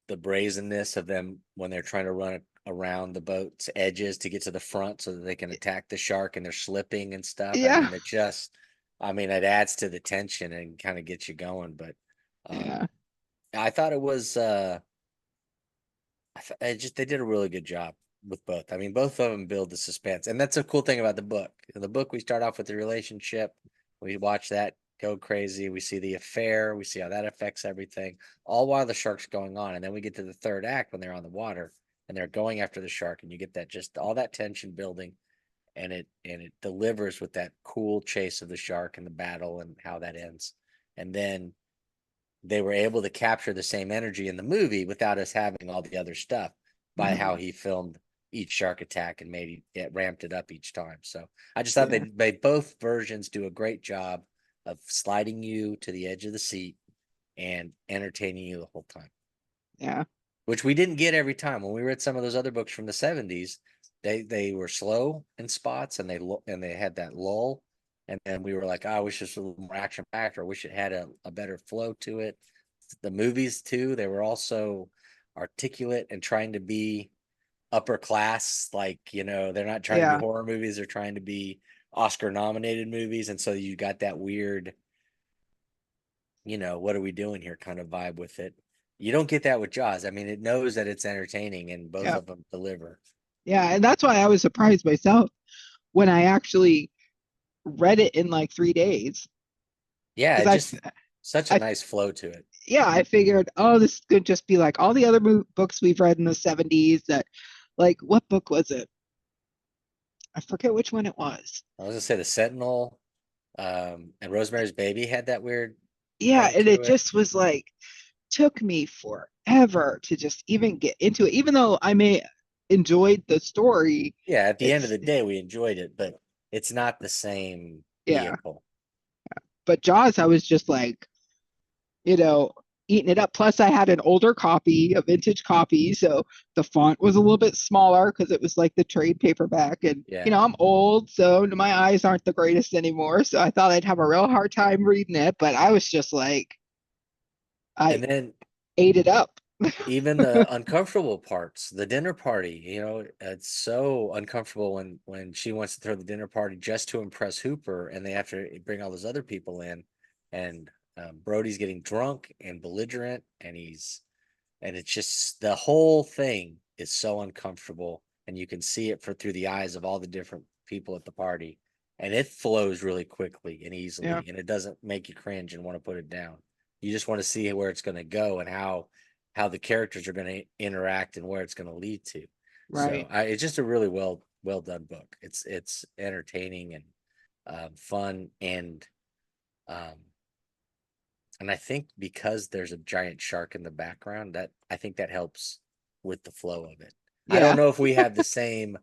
brazenness of them when they're trying to run around the boat's edges to get to the front so that they can attack the shark and they're slipping and stuff. I Yeah, mean, it adds to the tension and kind of gets you going. But yeah, I thought it was, they did a really good job with both. I mean, both of them build the suspense, and that's a cool thing about the book. In the book, we start off with the relationship, we watch that go crazy, we see the affair, we see how that affects everything, all while the shark's going on, and then we get to the third act when they're on the water and they're going after the shark, and you get that just all that tension building, and it delivers with that cool chase of the shark and the battle and how that ends, and then they were able to capture the same energy in the movie without us having all the other stuff by mhm, how he filmed each shark attack and it ramped it up each time. So I just thought yeah, they both versions do a great job of sliding you to the edge of the seat and entertaining you the whole time, yeah, which we didn't get every time when we read some of those other books from the 70s. They were slow in spots and they had that lull, and then we were like, oh, I wish this was a little more action packed, or I wish it had a better flow to it. The movies too, they were also articulate and trying to be upper class, like, they're not trying to be yeah, horror movies, they're trying to be Oscar nominated movies, and so you got that weird, what are we doing here kind of vibe with it. You don't get that with Jaws. I mean, it knows that it's entertaining and both yeah, of them deliver. yeah. And that's why I was surprised myself when I actually read it in like 3 days. Yeah, Because it just such a I, nice flow to it. yeah, I figured, oh, this could just be like all the other books we've read in the 70s that, like, what book was it? I forget which one it was. I was gonna say the Sentinel, and Rosemary's Baby had that weird Yeah, thing and it to it. just was like, took me forever to just even get into it, even though I may enjoyed the story. Yeah, at the end of It's, the day, we enjoyed it, but it's not the same yeah, vehicle. but Jaws, I was just like, you know, eating it up. Plus, I had an older copy, a vintage copy, so the font was a little bit smaller because it was like the trade paperback. And Yeah. I'm old, so my eyes aren't the greatest anymore. So I thought I'd have a real hard time reading it, but I was just like, I And then ate it up. even the uncomfortable parts, the dinner party, it's so uncomfortable when she wants to throw the dinner party just to impress Hooper, and they have to bring all those other people in, and Brody's getting drunk and belligerent, and it's just the whole thing is so uncomfortable, and you can see it through the eyes of all the different people at the party, and it flows really quickly and Yeah, easily, and it doesn't make you cringe and want to put it down. You just want to see where it's going to go and how the characters are going to interact and where it's going to lead to. So right. it's just a really well done book. It's entertaining and fun, um, and I think because there's a giant shark in the background, that I think that helps with the flow of it. I don't Yeah. know if we have the same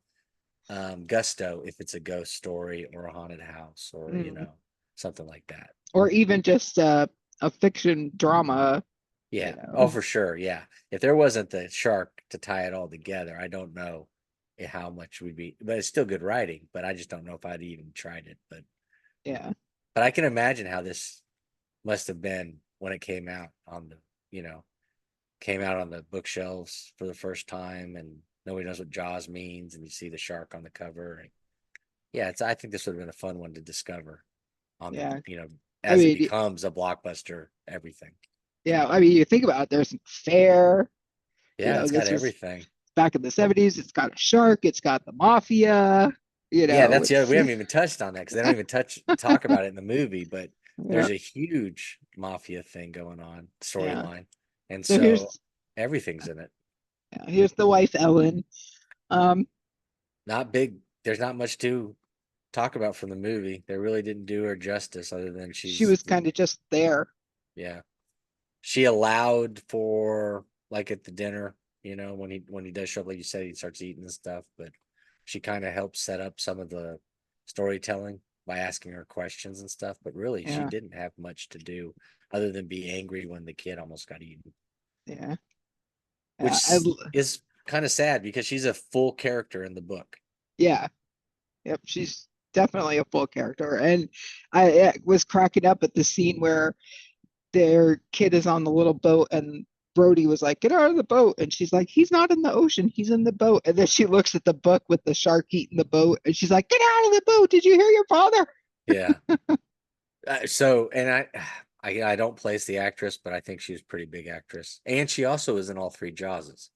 gusto if it's a ghost story or a haunted house or Mm. something like that. Or even just a fiction drama, you Yeah. Oh, know. for sure. Yeah. If there wasn't the shark to tie it all together, I don't know how much we'd be, but it's still good writing, but I just don't know if I'd even tried it. Yeah. But I can imagine how this must have been when it you know, came out on the bookshelves for the first time, and nobody knows what Jaws means, and you see the shark on the cover. And yeah, I think this would have been a fun one to discover on Yeah. I as it mean, becomes a blockbuster, everything. yeah, I mean, you think about it, there's an affair, Yeah, it's got this was everything. back in the 70s. It's got a shark, it's got the mafia, Yeah, that's the other, it's we haven't even touched on that because they don't even talk about it in the movie, but yeah, there's a huge mafia thing going on, yeah. storyline. And So so everything's in it. here's the wife Ellen. Um, Not big, there's not much to talk about from the movie. They really didn't do her justice other than she she's was kind of just there. yeah. She allowed for like at the dinner, when he does show up, like you said, he starts eating and stuff, but she kind of helps set up some of the storytelling by asking her questions and stuff. But really, she Yeah, didn't have much to do other than be angry when the kid almost got eaten, yeah, yeah. which is kind of sad because she's a full character in the book. Yeah, yep. She's definitely a full character, and I was cracking up at the scene where their kid is on the little boat and Brody was like, "Get out of the boat." And she's like, "He's not in the ocean, he's in the boat." And then she looks at the book with the shark eating the boat and she's like, "Get out of the boat. Did you hear your father?" Yeah. So, and I don't place the actress, but I think she was a pretty big actress, and she also was in all three Jawses.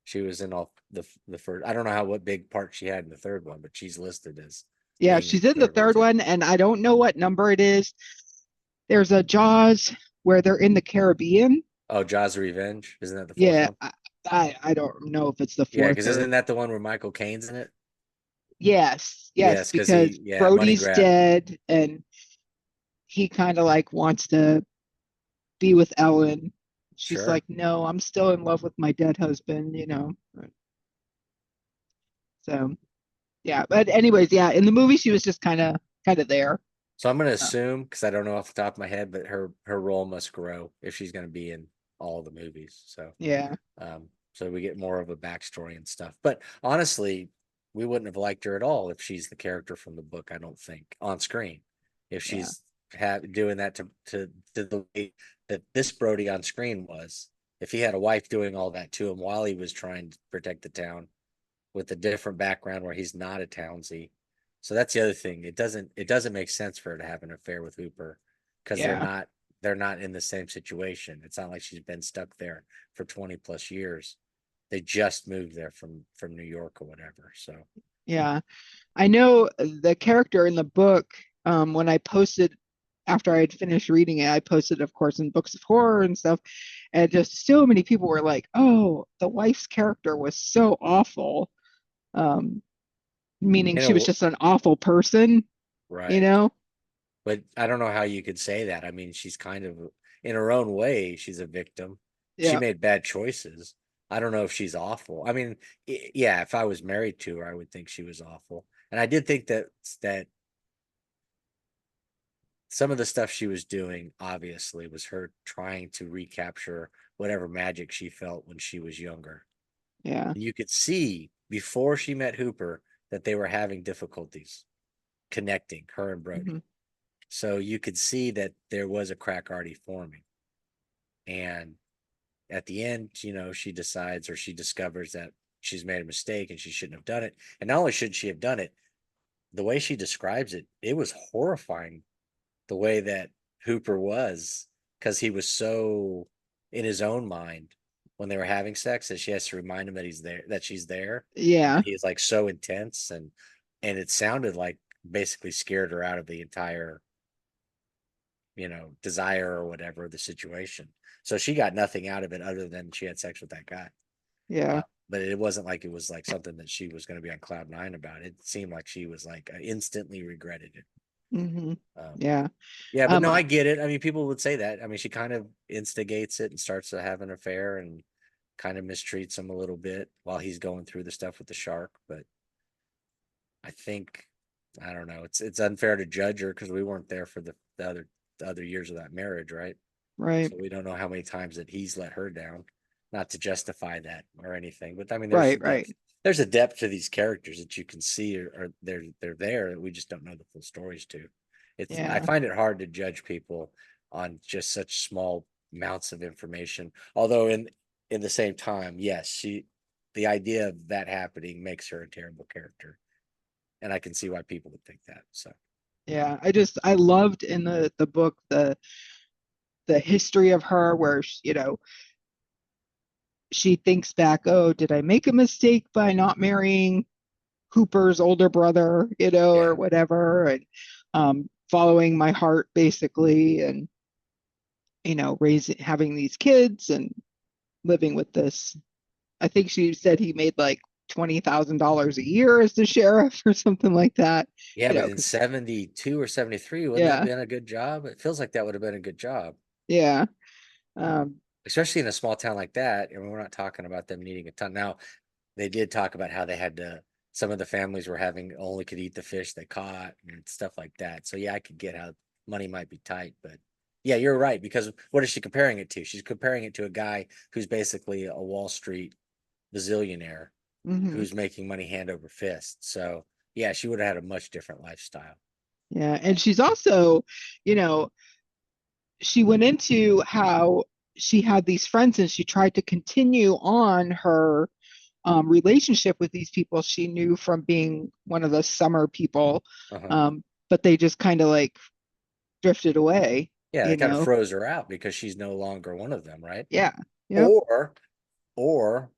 She was in all the first. I don't know what big part she had in the third one, but she's listed as Yeah, being in she's the in the third one third too. one, and I don't know what number it is. There's a Jaws where they're in the Caribbean. Oh, Jaws of Revenge, isn't that the fourth Yeah, one? I don't know if it's the Yeah, fourth because or isn't that the one where Michael Caine's in it? yes, Yes, because because yeah, money Brody's grab. dead and he kind of like wants to be with Ellen. She's Sure. like, "No, I'm still in love with my dead husband." So yeah, but anyways, yeah, in the movie she was just kind of there. So I'm going to Uh, assume, because I don't know off the top of my head, but her role must grow if she's going to be in all the movies. yeah, So we get more of a backstory and stuff. But honestly, we wouldn't have liked her at all if she's the character from the book. I don't think on screen, if yeah, she's doing that to the way that this Brody on screen was. If he had a wife doing all that to him while he was trying to protect the town with a different background where he's not a townsy. So that's the other thing. It doesn't make sense for her to have an affair with Hooper because they're yeah, not they're not in the same situation. It's not like she's been stuck there for 20 plus years. They just moved there from New York or whatever. So yeah. I know the character in the book, when I posted after I had finished reading it, I posted, of course, in books of horror and stuff, and just so many people were like, "Oh, the wife's character was so awful," um, meaning in she was a just an awful person, you right. know? But I don't know how you could say that. I mean, she's kind of in her own way, she's a victim. She Yeah, made bad choices. I don't know if she's awful. I mean, yeah, if I was married to her, I would think she was awful. And I did think that some of the stuff she was doing obviously was her trying to recapture whatever magic she felt when she was younger. yeah, And you could see before she met Hooper that they were having difficulties connecting, her and hmm Brody. So you could see that there was a crack already forming. And at the end, she decides or she discovers that she's made a mistake and she shouldn't have done it. And not only should she have done it, the way she describes it, it was horrifying the way that Hooper was, because he was so in his own mind when they were having sex that she has to remind him that he's there, that she's there, and yeah, that he's like so intense, and it sounded like basically scared her out of the entire desire or whatever the situation. So she got nothing out of it other than she had sex with that guy. yeah, But it wasn't like it was like something that she was going to be on cloud nine about. It seemed like she was like instantly regretted it. hmm Um, yeah. Yeah, but Um, no, I- I get it. I mean, people would say that. I mean, she kind of instigates it and starts to have an affair and kind of mistreats him a little bit while he's going through the stuff with the shark. But I think I don't know. It's unfair to judge her because we weren't there for the other years of that marriage, right? right, So we don't know how many times that he's let her down. Not to justify that or anything, but I mean, there's a right, depth. right. There's a depth to these characters that you can see, or they're there that we just don't know the full stories to. I Yeah, find it hard to judge people on just such small amounts of information. Although in the same time, yes, the idea of that happening makes her a terrible character, and I can see why people would think that. So yeah. I loved in the book the history of her where she thinks back, oh, did I make a mistake by not marrying Cooper's older brother, or yeah, whatever, and following my heart basically, and raising having these kids and living with this. I think she said he made like $20,000 a year as the sheriff or something like that. yeah, but in Because 72 or 73, wouldn't that have yeah, been a good job? It feels like that would have been a good job. yeah, um, Especially in a small town like that. And we're not talking about them needing a ton. Now, they did talk about how they had to, some of the families were having only could eat the fish they caught and stuff like that. So, yeah, I could get how money might be tight. But yeah, you're right. Because what is she comparing it to? She's comparing it to a guy who's basically a Wall Street bazillionaire mhm, who's making money hand over fist. So, yeah, she would have had a much different lifestyle. yeah, Uh, and she's also, you know, she went into how she had these friends and she tried to continue on her relationship with these people she knew from being one of the summer people, Uh-huh. but they just kind of like drifted away, Yeah, they you kind of know? froze her out because she's no longer one of them, right? Yeah. Yep. Or or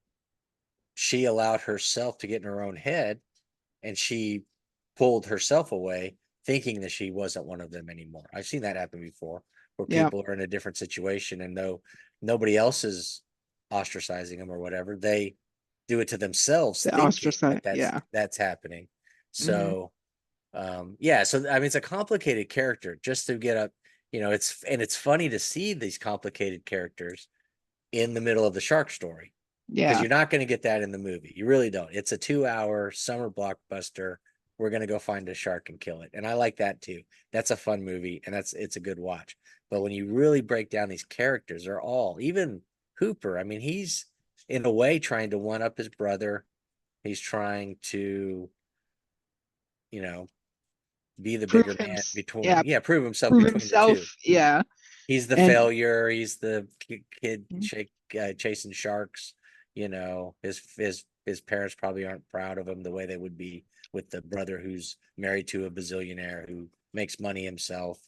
she allowed herself to get in her own head and she pulled herself away thinking that she wasn't one of them anymore. I've seen that happen before where Yeah. people are in a different situation and though nobody else is ostracizing them or whatever, they do it to themselves The thinking ostracized. that that's Yeah. that's happening. Hmm. So yeah, so I mean it's a complicated character just to get up, it's funny to see these complicated characters in the middle of the shark story because Yeah. you're not going to get that in the movie. You really don't. It's a 2 hour summer blockbuster. We're going to go find a shark and kill it. And I like that too. That's a fun movie and it's a good watch. But when you really break down these characters, they're all, even Hooper, I mean, he's in a way trying to one up his brother. He's trying to, you know, be the Prove bigger him. man between, Yeah. yeah, prove himself Prove between the two. himself. Yeah. He's the And failure. He's the kid chasing sharks. His parents probably aren't proud of him the way they would be with the brother who's married to a bazillionaire who makes money himself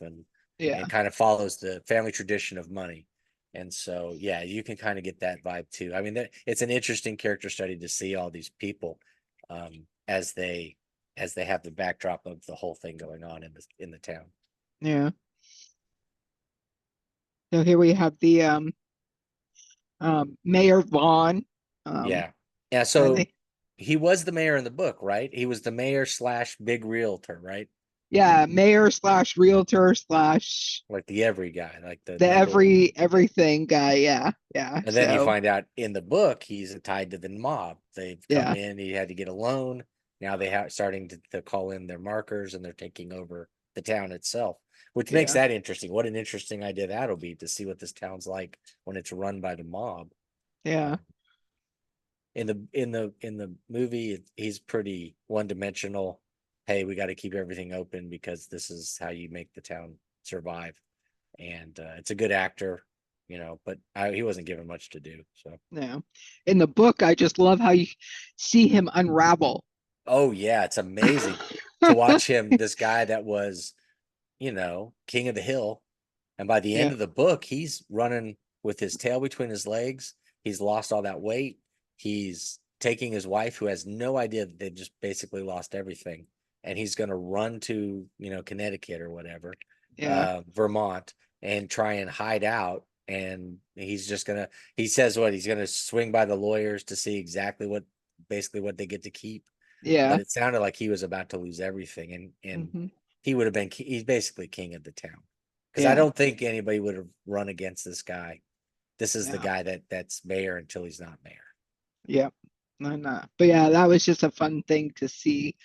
yeah. and kind of follows the family tradition of money. And so, yeah, you can kind of get that vibe too. I mean, it's an interesting character study to see all these people as they have the backdrop of the whole thing going on in the town. Yeah. So here we have the Mayor Vaughn. Um, Yeah. Yeah. and So he was the mayor in the book, right? He was the mayor slash big realtor, right? yeah, mayor slash realtor slash Like the every guy, like the the number one. everything guy. Yeah. Yeah. And then you So find out in the book he's tied to the mob. They've come yeah. in, he had to get a loan. Now they have starting to call in their markers and they're taking over the town itself, which makes Yeah. that interesting. What an interesting idea that'll be to see what this town's like when it's run by the mob. Yeah. Um, in the movie he's pretty one-dimensional. Hey, we got to keep everything open because this is how you make the town survive. And it's a good actor, but he wasn't given much to do. So Yeah. In the book, I just love how you see him unravel. oh yeah, it's amazing to watch him, this guy that was king of the hill, and by the end Yeah. of the book he's running with his tail between his legs. He's lost all that weight. He's taking his wife, who has no idea that they just basically lost everything, and he's going to run to Connecticut or whatever, Yeah. Vermont, and try and hide out. And he's just gonna, he says what, he's gonna swing by the lawyers to see exactly what, basically what they get to keep. But Yeah. it sounded like he was about to lose everything, and Hmm. he would have been, he's basically king of the town, because I Yeah. don't think anybody would have run against this guy. This is the Yeah. guy that's mayor until he's not mayor. Yeah. And, but yeah, that was just a fun thing to see.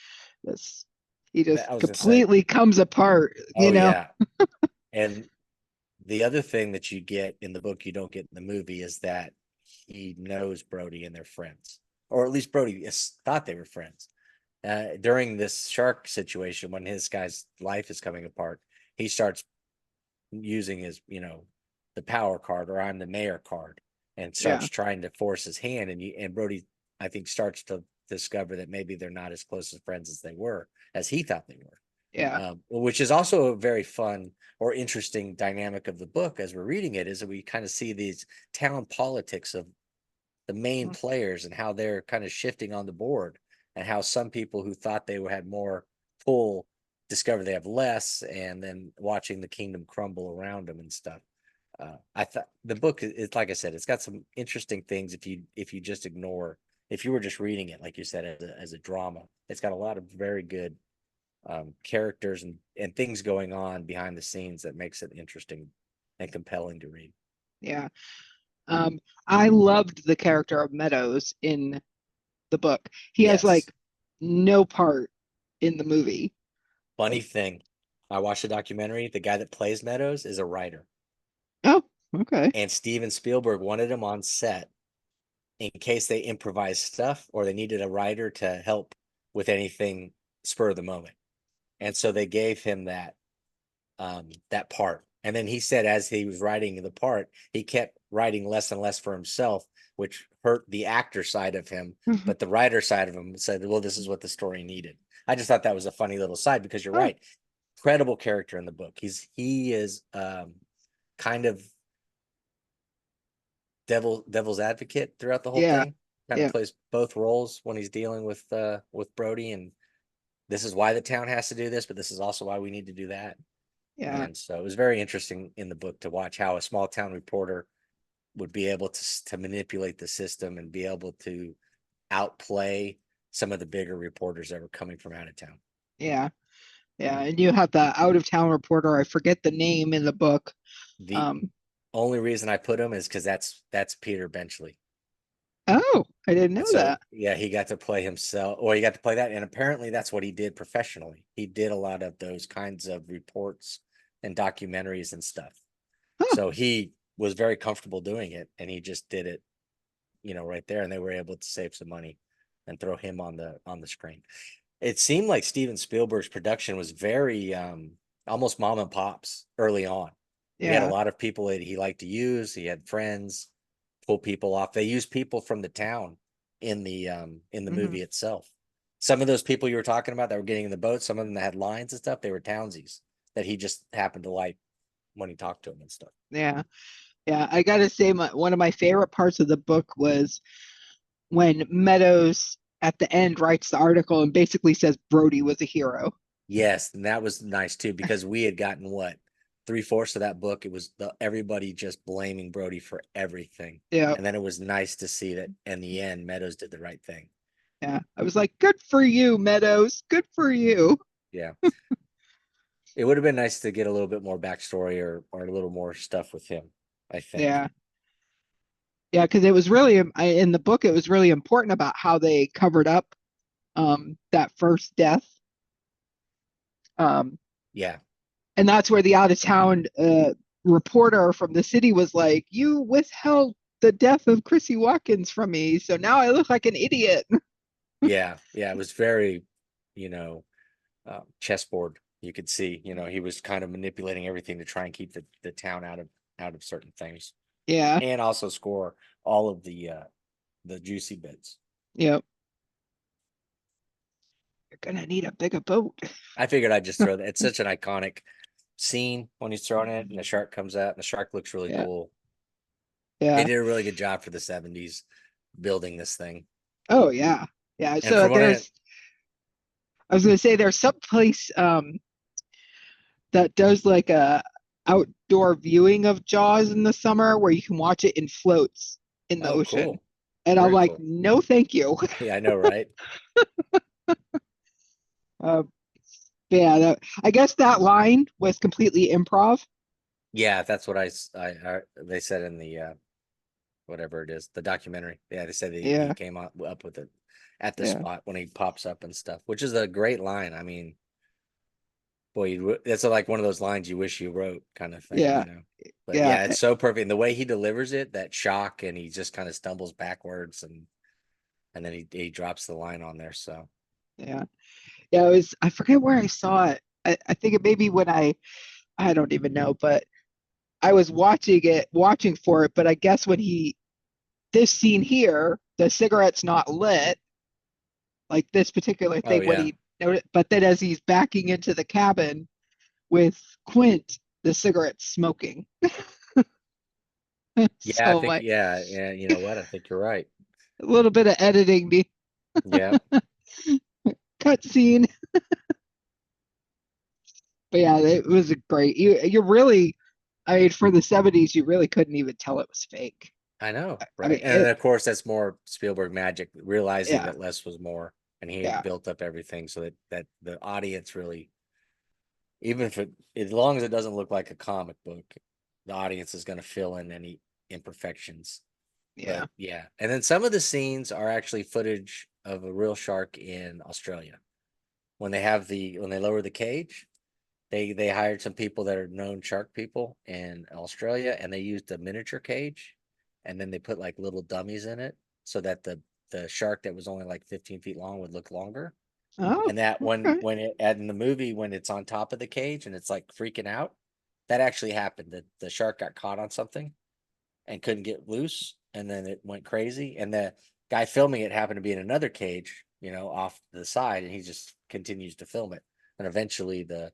This he just I was gonna say, completely comes apart, oh yeah. And the other thing that you get in the book you don't get in the movie is that he knows Brody and they're friends, or at least Brody thought they were friends. During this shark situation, when his guy's life is coming apart, he starts using his, the power card, or I'm the mayor card, and Yeah. starts trying to force his hand. And Brody, I think, starts to discover that maybe they're not as close as friends as they were, as he thought they were. Yeah. Which is also a very fun or interesting dynamic of the book as we're reading it, is that we kind of see these town politics of the main Mm. players and how they're kind of shifting on the board, and how some people who thought they had more pull discover they have less, and then watching the kingdom crumble around them and stuff. I thought the book is, like I said, it's got some interesting things. If you just ignore, if you were just reading it, like you said, as a drama, it's got a lot of very good characters and things going on behind the scenes that makes it interesting and compelling to read. Yeah. Um, I loved the character of Meadows in the book. He has Yes. like no part in the movie. Funny Like, thing, I watched a documentary. The guy that plays Meadows is a writer, oh, okay. and Steven Spielberg wanted him on set in case they improvised stuff or they needed a writer to help with anything spur of the moment. And so they gave him that part. And then he said, as he was writing the part, he kept writing less and less for himself, which hurt the actor side of him. But the writer side of him said, well, this is what the story needed. I just thought that was a funny little side, because you're Oh, right. Incredible character in the book. He is kind of devil's advocate throughout the whole yeah, thing. Kind of yeah, plays both roles when he's dealing with Brody, and this is why the town has to do this, but this is also why we need to do that. yeah, And so it was very interesting in the book to watch how a small town reporter would be able to manipulate the system and be able to outplay some of the bigger reporters that were coming from out of town. yeah, yeah. And you have the out of town reporter. I forget the name in the book. The Um, only reason I put him is because that's Peter Benchley. oh, I didn't And know so, that. yeah, he got to play himself, or he got to play that. And apparently that's what he did professionally. He did a lot of those kinds of reports and documentaries and stuff. Huh, So he was very comfortable doing it, and he just did it, right there. And they were able to save some money and throw him on the screen. It seemed like Steven Spielberg's production was very almost mom and pops early on. He had a yeah. lot of people that he liked to use. He had friends pull people off. They used people from the town in the Hmm. movie itself. Some of those people you were talking about that were getting in the boat, some of them that had lines and stuff, they were townsies that he just happened to like when he talked to them and stuff. Yeah, yeah. I gotta say, one of my favorite parts of the book was when Meadows at the end writes the article and basically says Brody was a hero. Yes, and that was nice too, because we had gotten what, three-fourths of that book. It was everybody just blaming Brody for everything. Yeah, And then it was nice to see that in the end, Meadows did the right thing. yeah. I was like, good for you, Meadows. Good for you. Yeah. It would have been nice to get a little bit more backstory, or a little more stuff with him, I think. Yeah, yeah. Because it was really in the book, it was really important about how they covered up that first death. Um, Yeah. and that's where the out of town reporter from the city was like, "You withheld the death of Chrissy Watkins from me, so now I look like an idiot." Yeah. Yeah. It was very, you know, chessboard. You could see, he was kind of manipulating everything to try and keep the town out of certain things, Yeah, and also score all of the juicy bits. yep. You're gonna need a bigger boat. I figured I'd just throw that. It's such an iconic scene when he's throwing it and the shark comes out, and the shark looks really Yeah, cool. They yeah. did a really good job for the 70s building this thing. Oh yeah, yeah. And So from what I I was gonna say there's some place that does like a outdoor viewing of Jaws in the summer where you can watch it in floats in the Oh, ocean. cool. And I'm Very like, cool. no, thank you. Yeah, I know, right? Uh, yeah, I guess that line was completely improv. Yeah, that's what they said in the whatever it is, the documentary. Yeah, they said he Yeah, came up with it at the yeah, spot when he pops up and stuff, which is a great line. I mean, boy, it's like one of those lines you wish you wrote, kind of thing. yeah, But yeah, yeah, it's so perfect. And the way he delivers it, that shock, and he just kind of stumbles backwards, and then he drops the line on there. So yeah. Yeah, it was, I forget where I saw it. I think it maybe when I don't even know, but I was watching for it. But I guess when this scene here, the cigarette's not lit, like this particular oh thing when yeah. he noted, but then as he's backing into the cabin with Quint, the cigarette's smoking. Yeah, I So think, like yeah, yeah, you know what? I think you're right. a little bit of editing, the Yeah, cut scene. But yeah, it was a great. You really, I mean, for the '70s, you really couldn't even tell it was fake. I know, I right? mean, And of course, that's more Spielberg magic, realizing yeah, that less was more, and he had yeah, built up everything so that the audience really, even if as long as it doesn't look like a comic book, the audience is going to fill in any imperfections. yeah. But yeah, and then some of the scenes are actually footage of a real shark in Australia. When they lower the cage, they hired some people that are known shark people in Australia, and they used a miniature cage, and then they put like little dummies in it so that the shark that was only like 15 feet long would look longer. Oh, And that okay. when it and in the movie, when it's on top of the cage and it's like freaking out, that actually happened. That the shark got caught on something and couldn't get loose, and then it went crazy. And the guy filming it happened to be in another cage, off to the side, and he just continues to film it. And eventually, the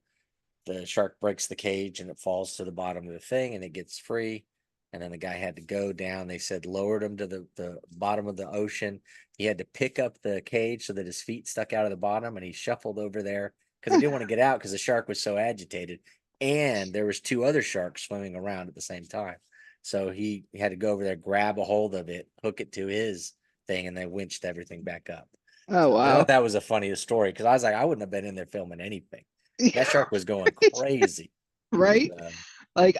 shark breaks the cage and it falls to the bottom of the thing, and it gets free. And then the guy had to go down. They said lowered him to the bottom of the ocean. He had to pick up the cage so that his feet stuck out of the bottom, and he shuffled over there because he didn't want to get out because the shark was so agitated. And there was two other sharks swimming around at the same time. So he had to go over there, grab a hold of it, hook it to his thing, and they winched everything back up. Oh, So I wow. thought that was the funniest story because I was like, I wouldn't have been in there filming anything. That shark was going crazy. Right? Um, Like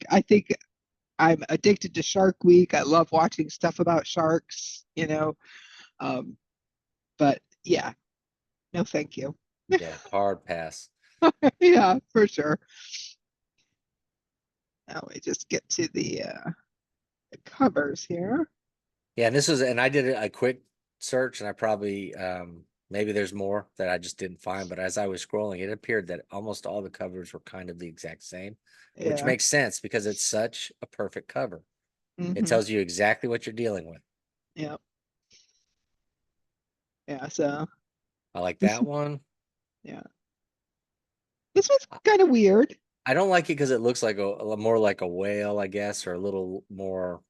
I think I'm addicted to Shark Week. I love watching stuff about sharks. Um, but yeah, no thank you. yeah, hard pass. Yeah, for sure. Now we just get to the covers here. Yeah, and this was, and I did a quick search, and I probably maybe there's more that I just didn't find, but as I was scrolling, it appeared that almost all the covers were kind of the exact same, which Yeah. makes sense because it's such a perfect cover. It Hmm. tells you exactly what you're dealing with. Yeah. Yeah. So I like this, that one. yeah, this was kind of weird. I don't like it because it looks like a more like a whale, I guess, or a little more.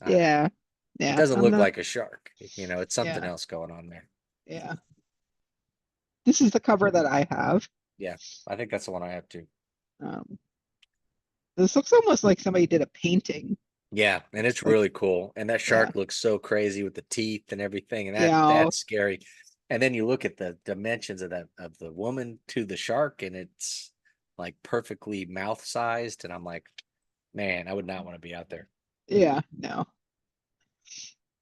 I don't know. Yeah. It Yeah. doesn't I'm look not. like a shark. It's something Yeah. else going on there. Yeah. This is the cover that I have. Yeah, I think that's the one I have too. Um, this looks almost like somebody did a painting. Yeah, and it's Like, really cool. And that yeah. shark looks so crazy with the teeth and everything, and Yeah. that's scary. And then you look at the dimensions of the woman to the shark, and it's like perfectly mouth sized. And I'm like, man, I would not want to be out there. Yeah. No.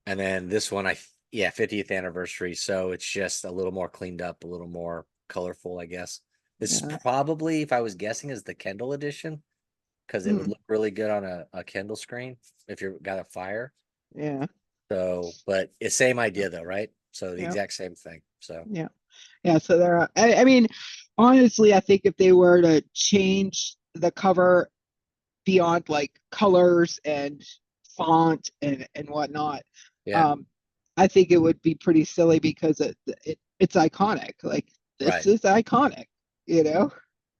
And then this one, yeah, 50th anniversary. So it's just a little more cleaned up, a little more colorful, I guess. This is Yeah. probably, if I was guessing, is the Kindle edition because it would Mm, look really good on a Kindle screen if you've got a Fire. yeah. So, but it's same idea though, right? So the Yeah. exact same thing. So Yeah. Yeah. So I mean, honestly, I think if they were to change the cover beyond like colors and font and whatnot, yeah, um, I think it would be pretty silly because it's iconic. Like this right. is iconic, you know?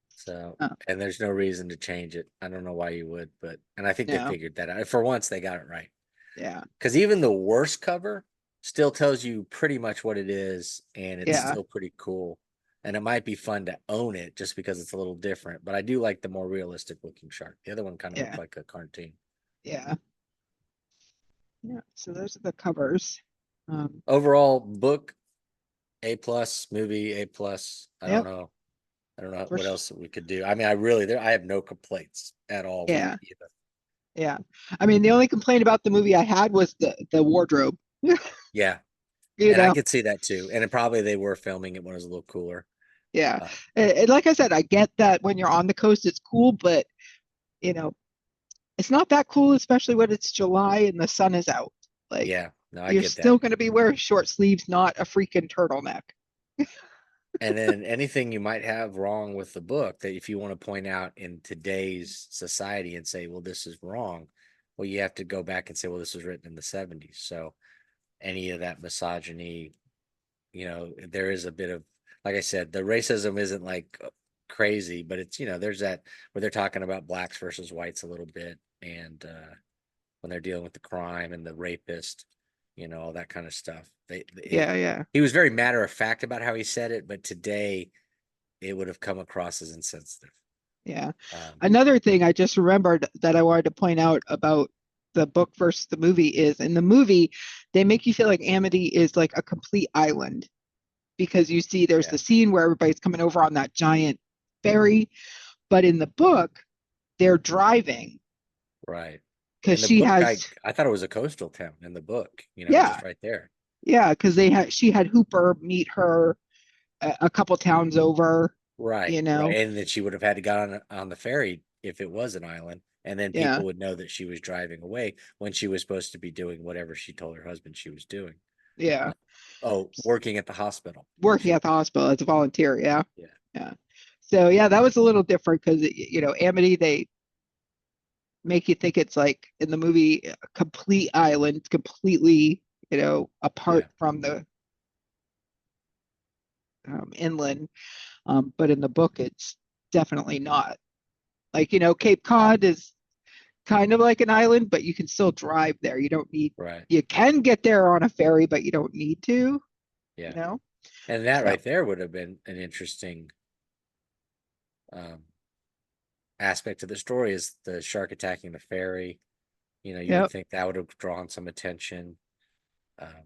So, Oh, and there's no reason to change it. I don't know why you would, but and I think they no. figured that out. For once, they got it right. Yeah. Because even the worst cover still tells you pretty much what it is, and it's Yeah. still pretty cool. And it might be fun to own it just because it's a little different. But I do like the more realistic looking shark. The other one kind of looked Yeah. like a cartoon. Yeah. Yeah. So those are the covers. Um, Overall, book A+, movie A+. I don't yep. know. I don't know For what sure. else we could do. I mean, I have no complaints at all with it Yeah. either. Yeah. I mean, the only complaint about the movie I had was the wardrobe. Yeah, You and I know, could see that too. And it probably they were filming it when it was a little cooler. yeah. Uh, And like I said, I get that when you're on the coast, it's cool, but you know, it's not that cool, especially when it's July and the sun is out. Like yeah, no, I you're get that. still going to be wearing short sleeves, not a freaking turtleneck. And then anything you might have wrong with the book that if you want to point out in today's society and say, well, this is wrong, well, you have to go back and say, well, this was written in the 70s. So any of that misogyny, there is a bit of, like I said, the racism isn't like crazy, but it's, there's that where they're talking about blacks versus whites a little bit. And when they're dealing with the crime and the rapist, all that kind of stuff. Yeah, yeah, He was very matter of fact about how he said it, but today it would have come across as insensitive. yeah. Um, Another thing I just remembered that I wanted to point out about the book versus the movie is in the movie, they make you feel like Amity is like a complete island because you see there's yeah, the scene where everybody's coming over on that giant ferry, but in the book, they're driving right. because In the she book, I has, I thought it was a coastal town in the book, yeah, just right there. yeah, because she had Hooper meet her a couple towns over, Right, you right. know, And that she would have had to get on the ferry if it was an island, and then yeah, people would know that she was driving away when she was supposed to be doing whatever she told her husband she was doing. yeah, Uh, oh, working at the hospital. working She, at the hospital as a volunteer, yeah, yeah. yeah. So yeah, that was a little different because Amity, they make you think it's like in the movie a complete island, completely, apart Yeah, from the inland. But in the book, it's definitely not. Like, Cape Cod is kind of like an island, but you can still drive there. right. You can get there on a ferry, but you don't need to, you Yeah. know? And that So, right there would have been an interesting um, aspect of the story is the shark attacking the ferry. You would yep. think that would have drawn some attention.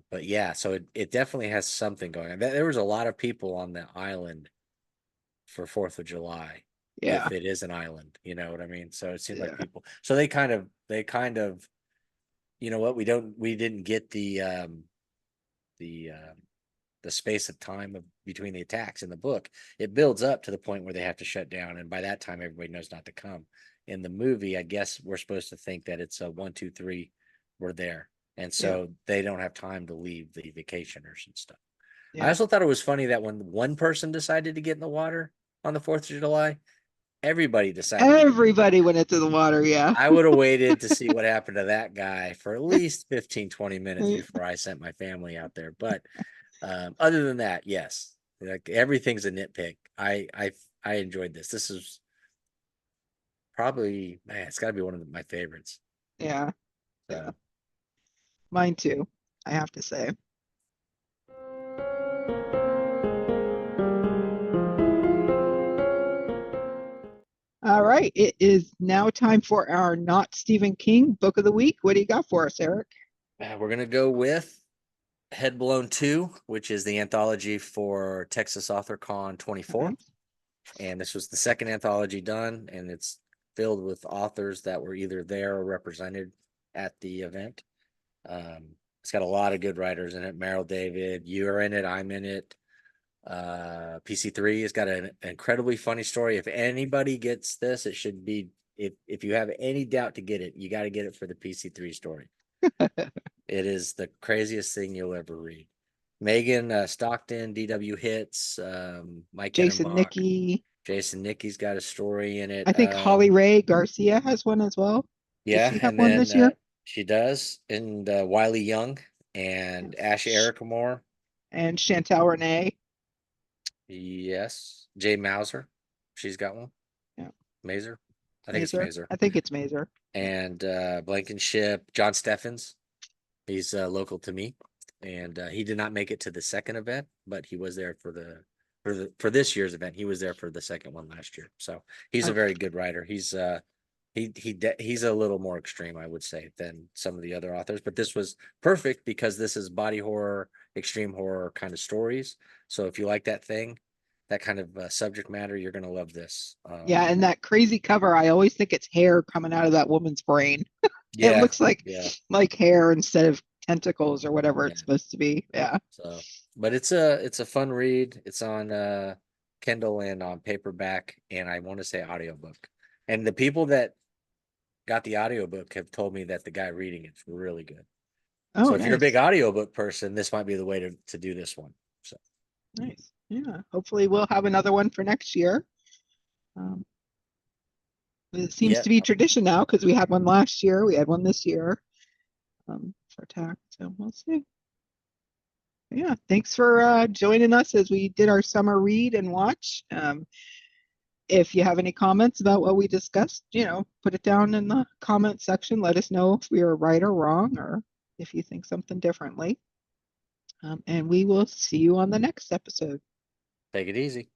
But yeah, so it definitely has something going on. There was a lot of people on the island for 4th of July, Yeah. if it is an island, you know what I mean? So it seemed like Yeah. people, so they kind of, you know what, we didn't get the the space of time between the attacks in the book. It builds up to the point where they have to shut down, and by that time everybody knows not to come. In the movie, I guess we're supposed to think that it's a 1, 2, 3, we're there, and Yeah. so they don't have time to leave the vacationers and stuff. I Yeah. also thought it was funny that when one person decided to get in the water on the 4th of July, everybody decided to get in the water. Everybody went into the water. Yeah. I would have waited to see what happened to that guy for at least 15, 20 minutes before I sent my family out there. But other than that, yes, like everything's a nitpick. I enjoyed this. This is probably, man, it's got to be one of my favorites. Yeah. Yeah. So Mine too, I have to say. All right. It is now time for our Not Stephen King book of the week. What do you got for us, Eric? we're gonna go with Head Blown 2, which is the anthology for Texas Author Con 24. Nice. And this was the second anthology done, and it's filled with authors that were either there or represented at the event. It's got a lot of good writers in it. Meryl David, you're in it, I'm in it. PC3 has got an incredibly funny story. If anybody gets this, it should be, if you have any doubt to get it, you got to get it for the PC3 story. It is the craziest thing you'll ever read. Megan Stockton, DW Hits, Mike Jason Enenbach, Nicky. Jason Nicky's got a story in it. I think Holly Ray Garcia has one as well. Does Yeah, she have and one then this year? she does, and Wiley Young and Ash Sh- Ericamore. And Chantal Renee. Yes, Jay Mauser, she's got one. Yeah. Mazer, I think it's Mazer. Mazer. I think it's Mazer. Yeah. And Blankenship, John Steffens. He's local to me, and he did not make it to the second event, but he was there for this year's event. He was there for the second one last year. So he's a Oh, very good writer. He's a little more extreme, I would say, than some of the other authors. But this was perfect because this is body horror, extreme horror kind of stories. So if you like that thing, that kind of subject matter, you're gonna love this. yeah, and that crazy cover, I always think it's hair coming out of that woman's brain. It Yeah, looks like yeah, hair instead of tentacles or whatever yeah. it's supposed to be. Yeah. So, but it's a fun read. It's on Kindle and on paperback, and I want to say audiobook. And the people that got the audiobook have told me that the guy reading it's really good. Oh, So if you're a big nice. audiobook person, this might be the way to do this one. So Nice. Yeah. Hopefully we'll have another one for next year. Um, it seems yeah, to be tradition now because we had one last year. We had one this year for TAC. So we'll see. Yeah. Thanks for joining us as we did our summer read and watch. If you have any comments about what we discussed, put it down in the comment section. Let us know if we were right or wrong or if you think something differently. And we will see you on the next episode. take it easy.